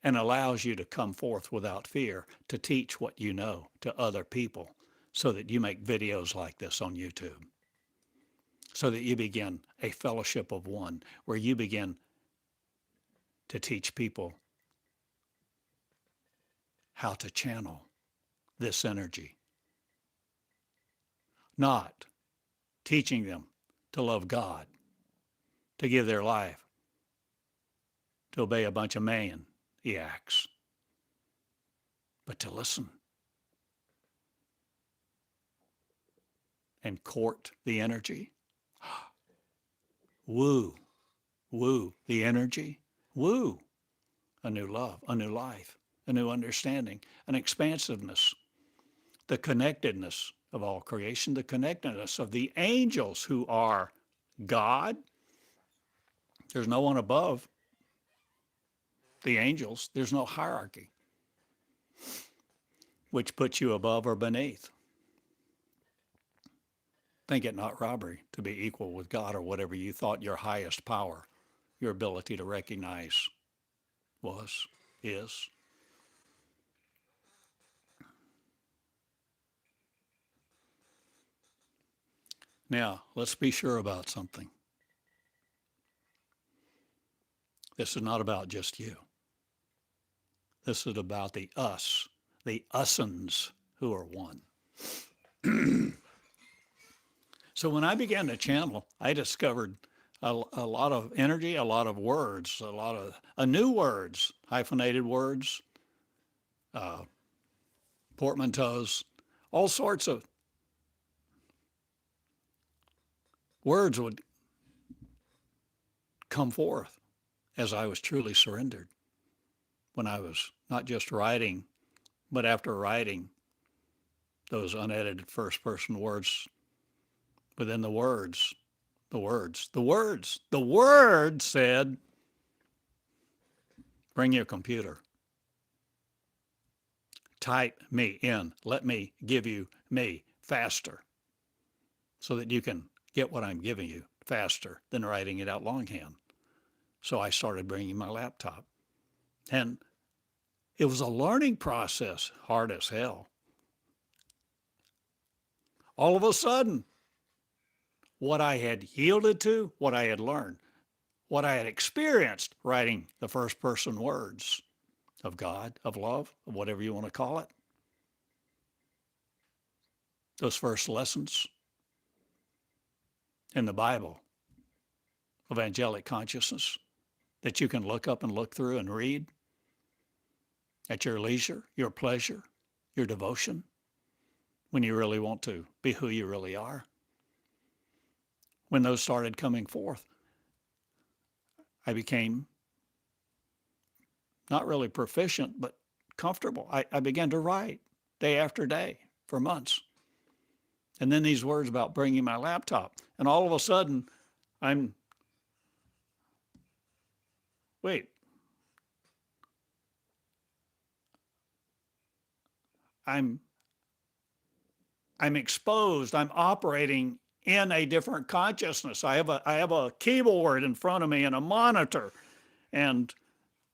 and allows you to come forth without fear to teach what you know to other people so that you make videos like this on YouTube, so that you begin a fellowship of one where you begin to teach people how to channel this energy, not teaching them to love God, to give their life, to obey a bunch of maniacs, but to listen and court the energy. Woo, woo the energy, woo a new love, a new life, a new understanding, an expansiveness, the connectedness of all creation, the connectedness of the angels who are God. There's no one above the angels. There's no hierarchy, which puts you above or beneath. Think it not robbery to be equal with God or whatever you thought your highest power, your ability to recognize was, is. Now, let's be sure about something. This is not about just you. This is about the us, the us'ns who are one. So when I began to channel, I discovered a lot of energy, a lot of words, a lot of new words, hyphenated words, portmanteaus, all sorts of words would come forth as I was truly surrendered. When I was not just writing, but after writing those unedited first-person words within the words said, bring your computer. Type me in. Let me give you me faster so that you can get what I'm giving you faster than writing it out longhand. So I started bringing my laptop. And it was a learning process, hard as hell. All of a sudden, what I had yielded to, what I had learned, what I had experienced writing the first person words of God, of love, of whatever you want to call it, those first lessons in the Bible of angelic consciousness that you can look up and look through and read at your leisure, your pleasure, your devotion, when you really want to be who you really are. When those started coming forth, I became not really proficient, but comfortable. I began to write day after day for months. And then these words about bringing my laptop. And all of a sudden, I'm exposed. I'm operating in a different consciousness. I have a keyboard in front of me and a monitor. And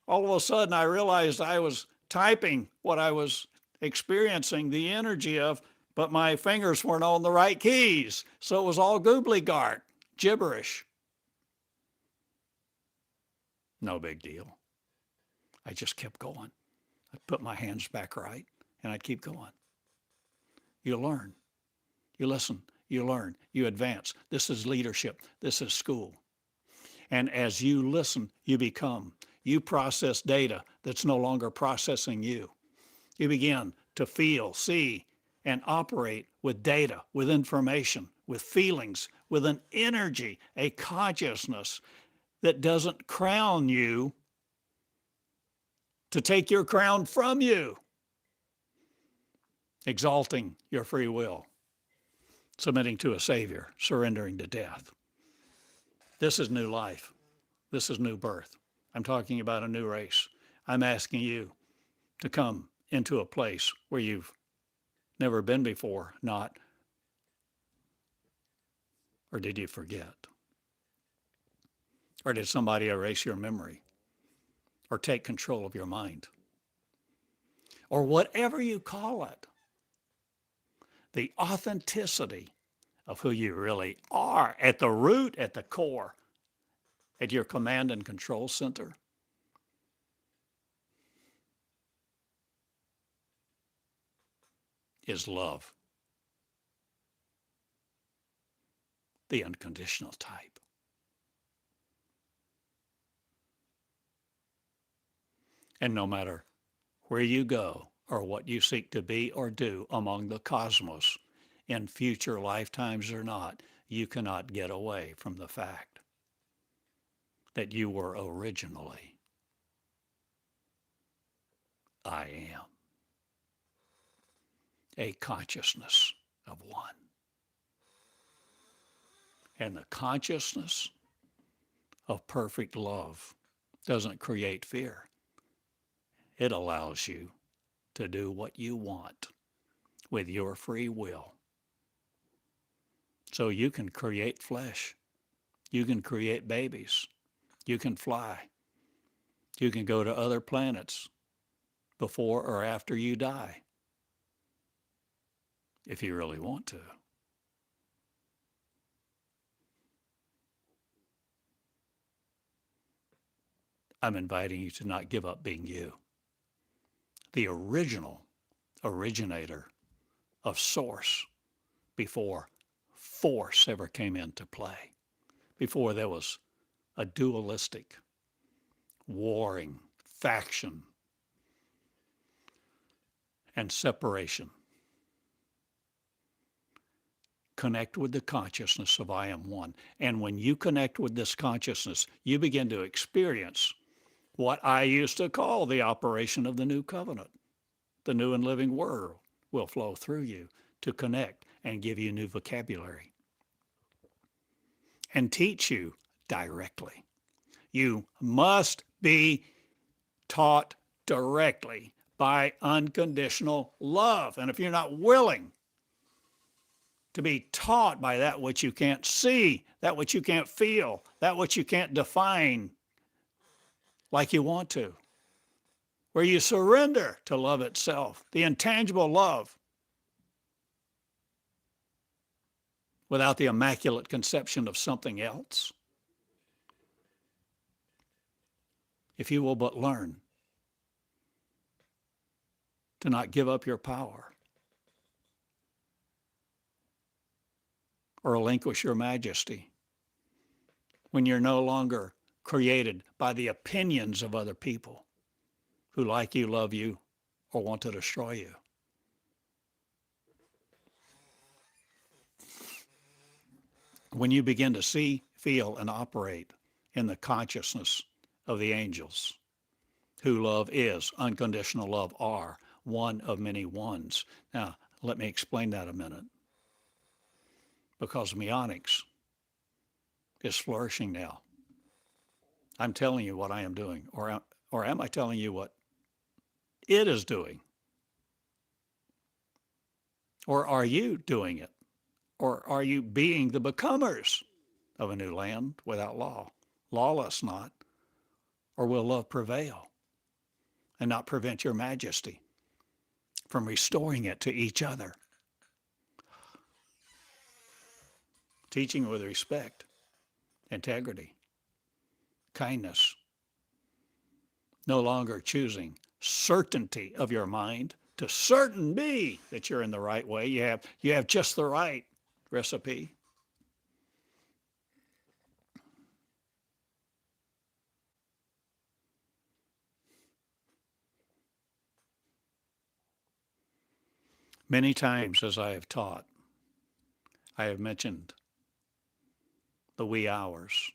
all of a sudden I realized I was typing what I was experiencing the energy of, but my fingers weren't on the right keys. So it was all gobbledygook, gibberish. No big deal. I just kept going. I'd put my hands back right and I'd keep going. You learn. You listen. You learn. You advance. This is leadership. This is school. And as you listen, you become. You process data that's no longer processing you. You begin to feel, see, and operate with data, with information, with feelings, with an energy, a consciousness that doesn't crown you to take your crown from you, exalting your free will, submitting to a Savior, surrendering to death. This is new life. This is new birth. I'm talking about a new race. I'm asking you to come into a place where you've never been before, not, or did you forget? Or did somebody erase your memory or take control of your mind? Or whatever you call it, the authenticity of who you really are at the root, at the core, at your command and control center, is love, the unconditional type. And no matter where you go or what you seek to be or do among the cosmos, in future lifetimes or not, you cannot get away from the fact that you were originally I am, a consciousness of one. And the consciousness of perfect love doesn't create fear. It allows you to do what you want with your free will. So you can create flesh. You can create babies. You can fly. You can go to other planets before or after you die, if you really want to. I'm inviting you to not give up being you. The original originator of source before force ever came into play, before there was a dualistic, warring faction and separation. Connect with the consciousness of I am one. And when you connect with this consciousness, you begin to experience what I used to call the operation of the new covenant. The new and living word will flow through you to connect and give you new vocabulary and teach you directly. You must be taught directly by unconditional love. And if you're not willing to be taught by that which you can't see, that which you can't feel, that which you can't define like you want to, where you surrender to love itself, the intangible love, without the immaculate conception of something else. If you will but learn to not give up your power or relinquish your majesty when you're no longer created by the opinions of other people who like you, love you, or want to destroy you. When you begin to see, feel, and operate in the consciousness of the angels, who love is, unconditional love are, one of many ones. Now, let me explain that a minute. Because Meonics is flourishing now. I'm telling you what I am doing, or am I telling you what it is doing? Or are you doing it? Or are you being the becomers of a new land without law? Lawless not, or will love prevail and not prevent your majesty from restoring it to each other? Teaching with respect, integrity, kindness. No longer choosing certainty of your mind to certain be that you're in the right way. You have just the right recipe. Many times as I have taught, I have mentioned the wee hours.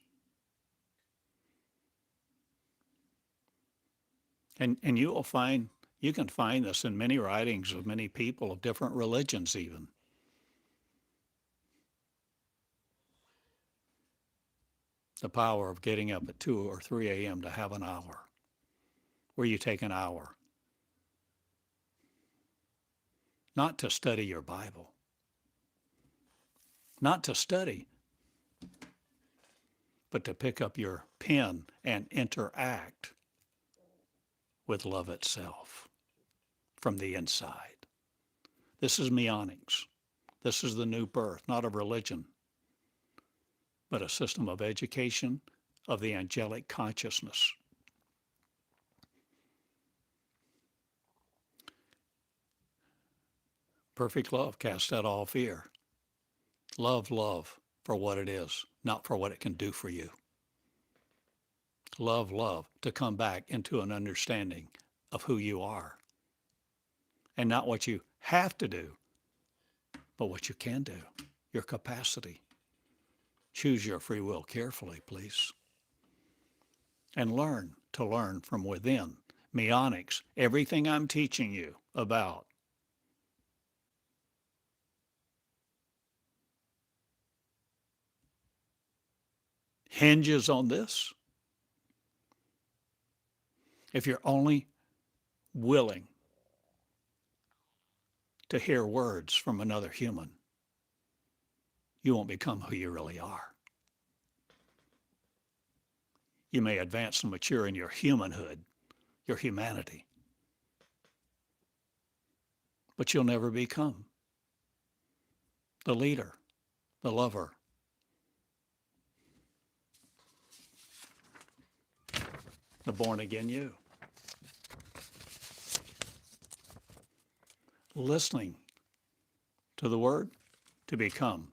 And you can find this in many writings of many people of different religions even. The power of getting up at 2 or 3 a.m. to have an hour, where you take an hour, not to study your Bible, not to study, but to pick up your pen and interact with love itself from the inside. This is Meonics. This is the new birth, not of religion, but a system of education of the angelic consciousness. Perfect love casts out all fear. Love for what it is, not for what it can do for you. Love to come back into an understanding of who you are. And not what you have to do, but what you can do, your capacity. Choose your free will carefully, please. And learn to learn from within. Meonics, everything I'm teaching you about, hinges on this. If you're only willing to hear words from another human, you won't become who you really are. You may advance and mature in your humanhood, your humanity, but you'll never become the leader, the lover, the born-again you. Listening to the word to become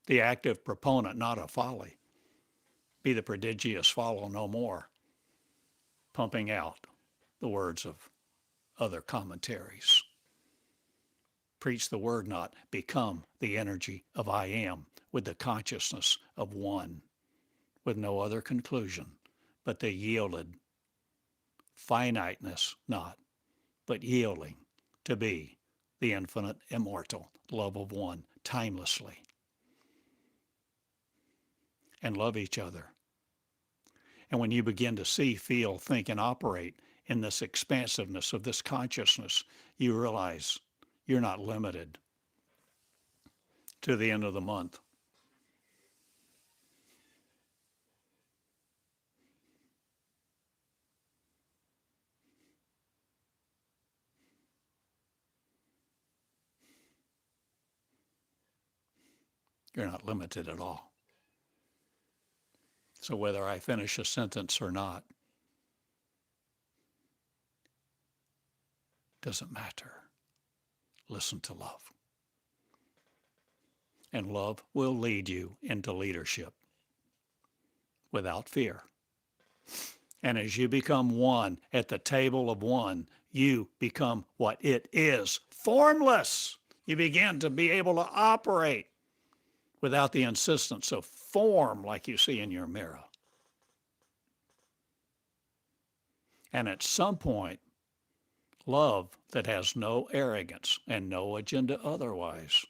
the active proponent, not a folly. Be the prodigious follow no more, pumping out the words of other commentaries. Preach the word, not become the energy of I am, with the consciousness of one, with no other conclusion, but the yielded finiteness, not, but yielding to be the infinite, immortal love of one, timelessly. And love each other. And when you begin to see, feel, think, and operate in this expansiveness of this consciousness, you realize you're not limited to the end of the month. You're not limited at all. So whether I finish a sentence or not doesn't matter. Listen to love. And love will lead you into leadership without fear. And as you become one at the table of one, you become what it is, formless. You begin to be able to operate without the insistence of form like you see in your mirror. And at some point, love that has no arrogance and no agenda otherwise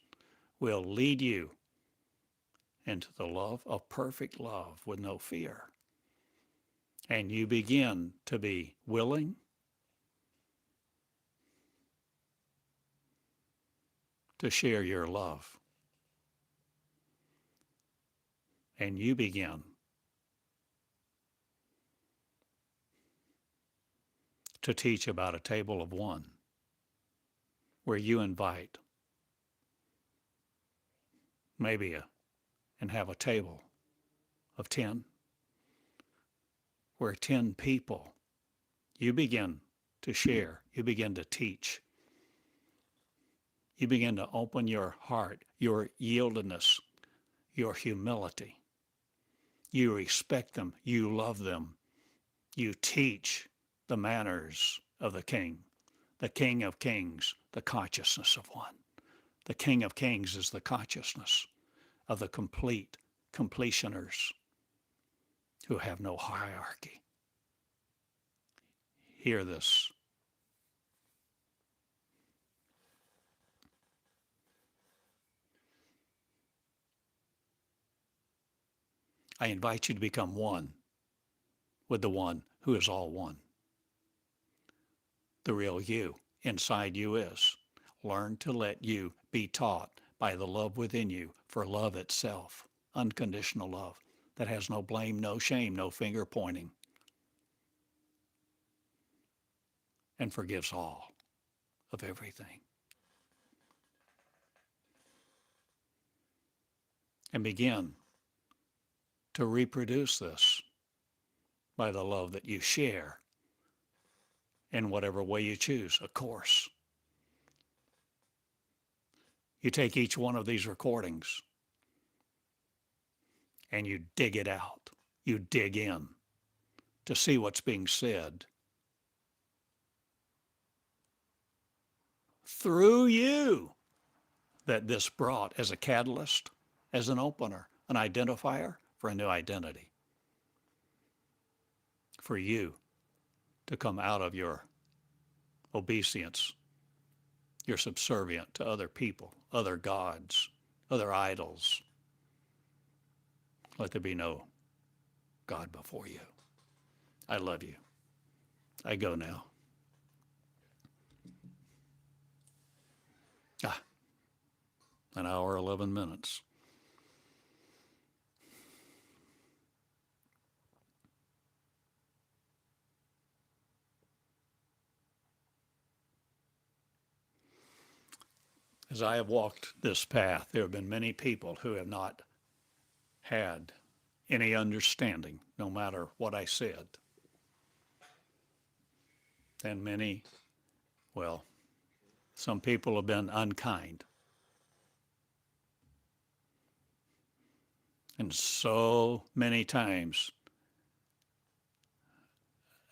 will lead you into the love of perfect love with no fear. And you begin to be willing to share your love. And you begin to teach about a table of one where you invite and have a table of 10 where 10 people, you begin to share, you begin to teach, you begin to open your heart, your yieldedness, your humility. You respect them, you love them, you teach the manners of the King of Kings, the consciousness of one. The King of Kings is the consciousness of the completioners who have no hierarchy. hear this. I invite you to become one with the one who is all one. The real you inside you is. Learn to let you be taught by the love within you for love itself, unconditional love that has no blame, no shame, no finger pointing, and forgives all of everything. And begin to reproduce this by the love that you share in whatever way you choose, of course. You take each one of these recordings and you dig it out. You dig in to see what's being said through you that this brought as a catalyst, as an opener, an identifier for a new identity. For you to come out of your obeisance, you're subservient to other people, other gods, other idols. Let there be no God before you. I love you. I go now. An hour, 11 minutes. As I have walked this path, there have been many people who have not had any understanding, no matter what I said. And many, well, some people have been unkind. And so many times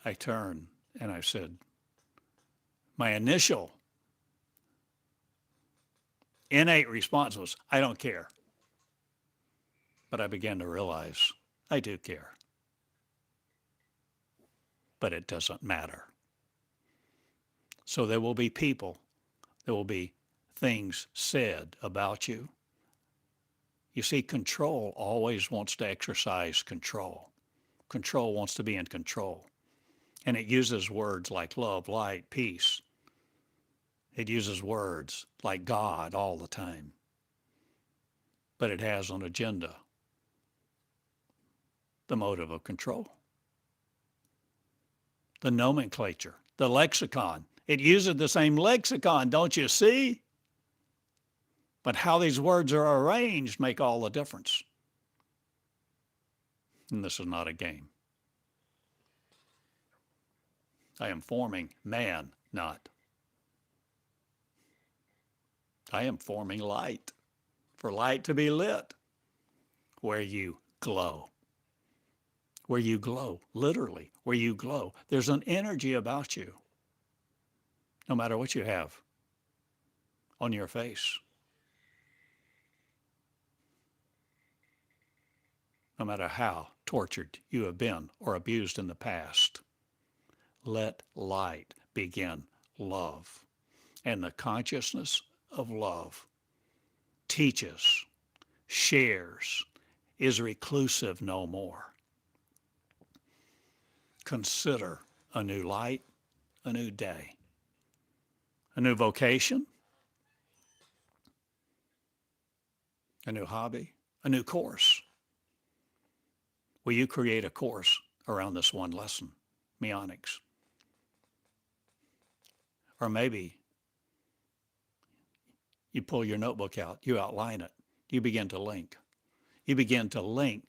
I turned and I said, my initial innate response was, I don't care. But I began to realize I do care. But it doesn't matter. So there will be people, there will be things said about you. You see, control always wants to exercise control. Control wants to be in control. And it uses words like love, light, peace. It uses words like God all the time. But it has an agenda, the motive of control. The nomenclature, the lexicon. It uses the same lexicon, don't you see? But how these words are arranged make all the difference. And this is not a game. I am forming man, not. I am forming light, for light to be lit, where you glow. Where you glow, literally, where you glow. There's an energy about you, no matter what you have on your face. No matter how tortured you have been or abused in the past. Let light begin love. And the consciousness of love teaches, shares, is reclusive no more. Consider a new light, a new day, a new vocation, a new hobby, a new course. Will you create a course around this one lesson, Meonics? Or maybe you pull your notebook out, you outline it, you begin to link. You begin to link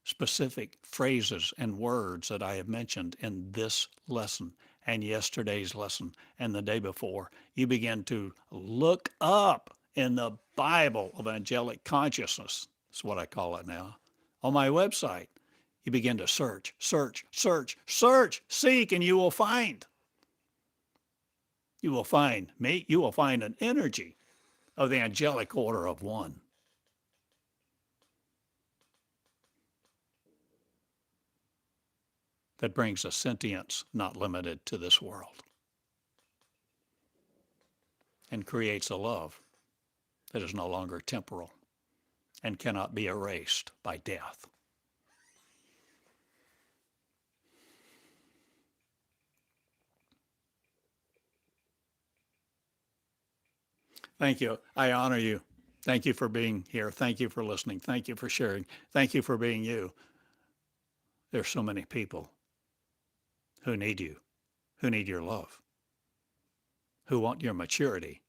specific phrases and words that I have mentioned in this lesson and yesterday's lesson and the day before. You begin to look up in the Bible of angelic consciousness, that's what I call it now, on my website. You begin to search, search, search, search, seek, and you will find. You will find me. You will find an energy of the angelic order of one. that brings a sentience not limited to this world and creates a love that is no longer temporal and cannot be erased by death. Thank you. I honor you. Thank you for being here. Thank you for listening. Thank you for sharing. Thank you for being you. There's so many people who need you, who need your love, who want your maturity,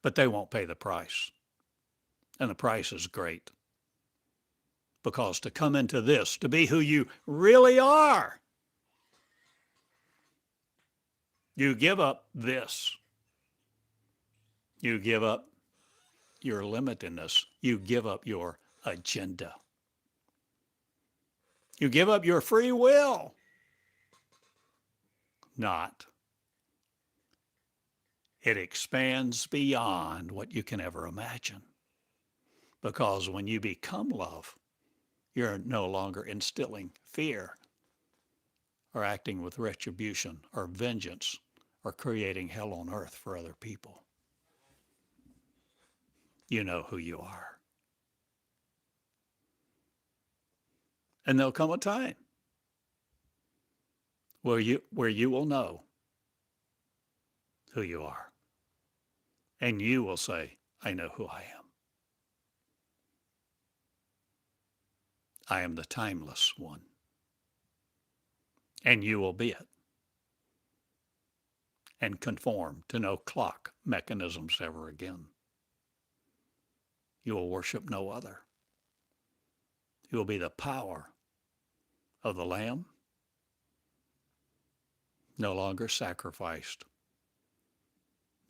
but they won't pay the price. And the price is great. Because to come into this, to be who you really are, you give up this. You give up your limitedness. You give up your agenda. You give up your free will. Not. It expands beyond what you can ever imagine. Because when you become love, you're no longer instilling fear or acting with retribution or vengeance or creating hell on earth for other people. You know who you are. And there'll come a time where you will know who you are. And you will say, I know who I am. I am the timeless one. And you will be it. And conform to no clock mechanisms ever again. You will worship no other. You will be the power of the Lamb, no longer sacrificed,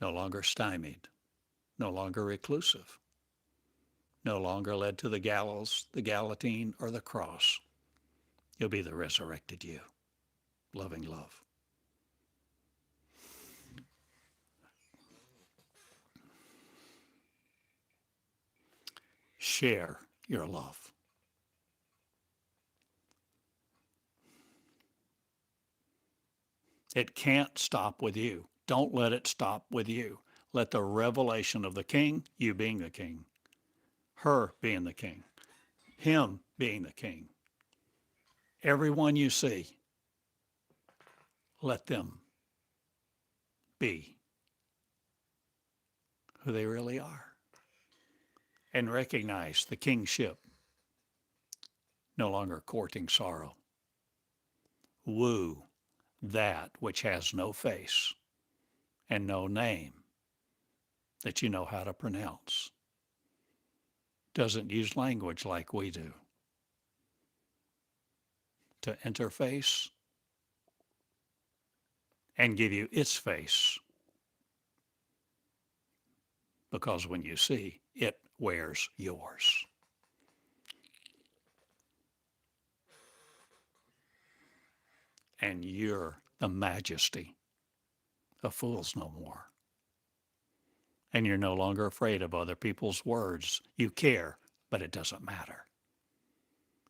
no longer stymied, no longer reclusive, no longer led to the gallows, the guillotine, or the cross. You'll be the resurrected you, loving love. Share your love. It can't stop with you. Don't let it stop with you. Let the revelation of the King, you being the King, her being the King, him being the King, everyone you see, let them be who they really are. And recognize the kingship, no longer courting sorrow. Woo that which has no face and no name that you know how to pronounce. Doesn't use language like we do. To interface and give you its face. Because when you see, it wears yours. And you're the majesty of fools no more. And you're no longer afraid of other people's words. You care, but it doesn't matter.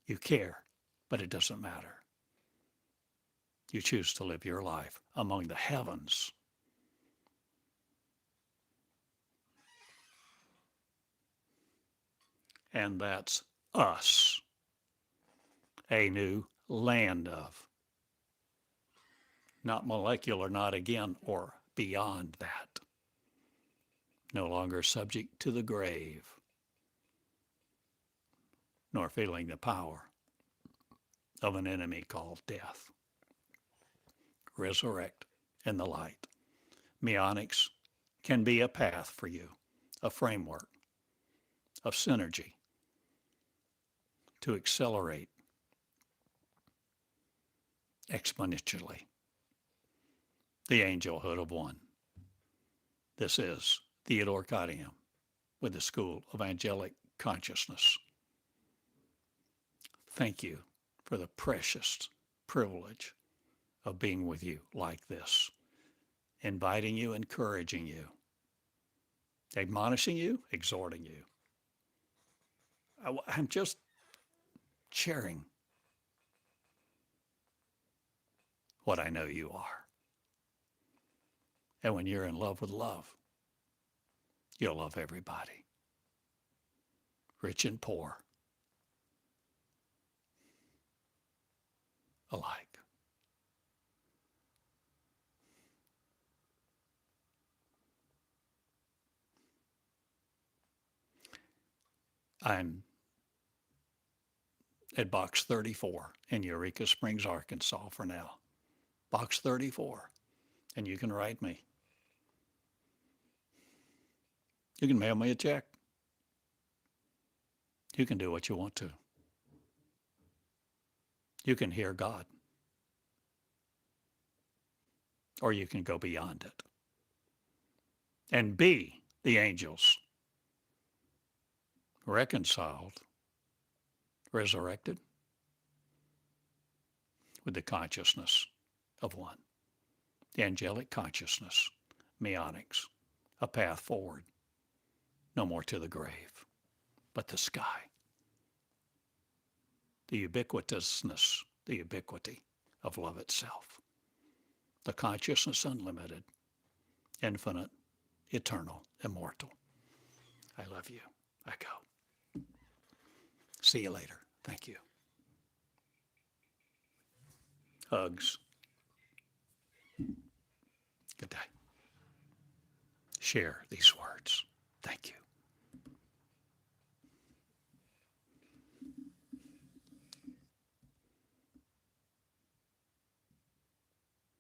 You care, but it doesn't matter. You choose to live your life among the heavens. And that's us, a new land of. Not molecular, not again, or beyond that. No longer subject to the grave, nor feeling the power of an enemy called death. Resurrect in the light. Meonics can be a path for you, a framework of synergy to accelerate exponentially the angelhood of one. This is Theodore Cottingham with the School of Angelic Consciousness. Thank you for the precious privilege of being with you like this, inviting you, encouraging you, admonishing you, exhorting you. I'm just sharing what I know you are. And when you're in love with love, you'll love everybody, rich and poor, alike. I'm at box 34 in Eureka Springs, Arkansas for now. Box 34. And you can write me. You can mail me a check. You can do what you want to. You can hear God. Or you can go beyond it and be the angels, reconciled, resurrected with the consciousness of one. The angelic consciousness, Meonics, a path forward, no more to the grave, but the sky. The ubiquitousness, the ubiquity of love itself. The consciousness unlimited, infinite, eternal, immortal. I love you. I go. See you later. Thank you. Hugs. Good day. Share these words. Thank you.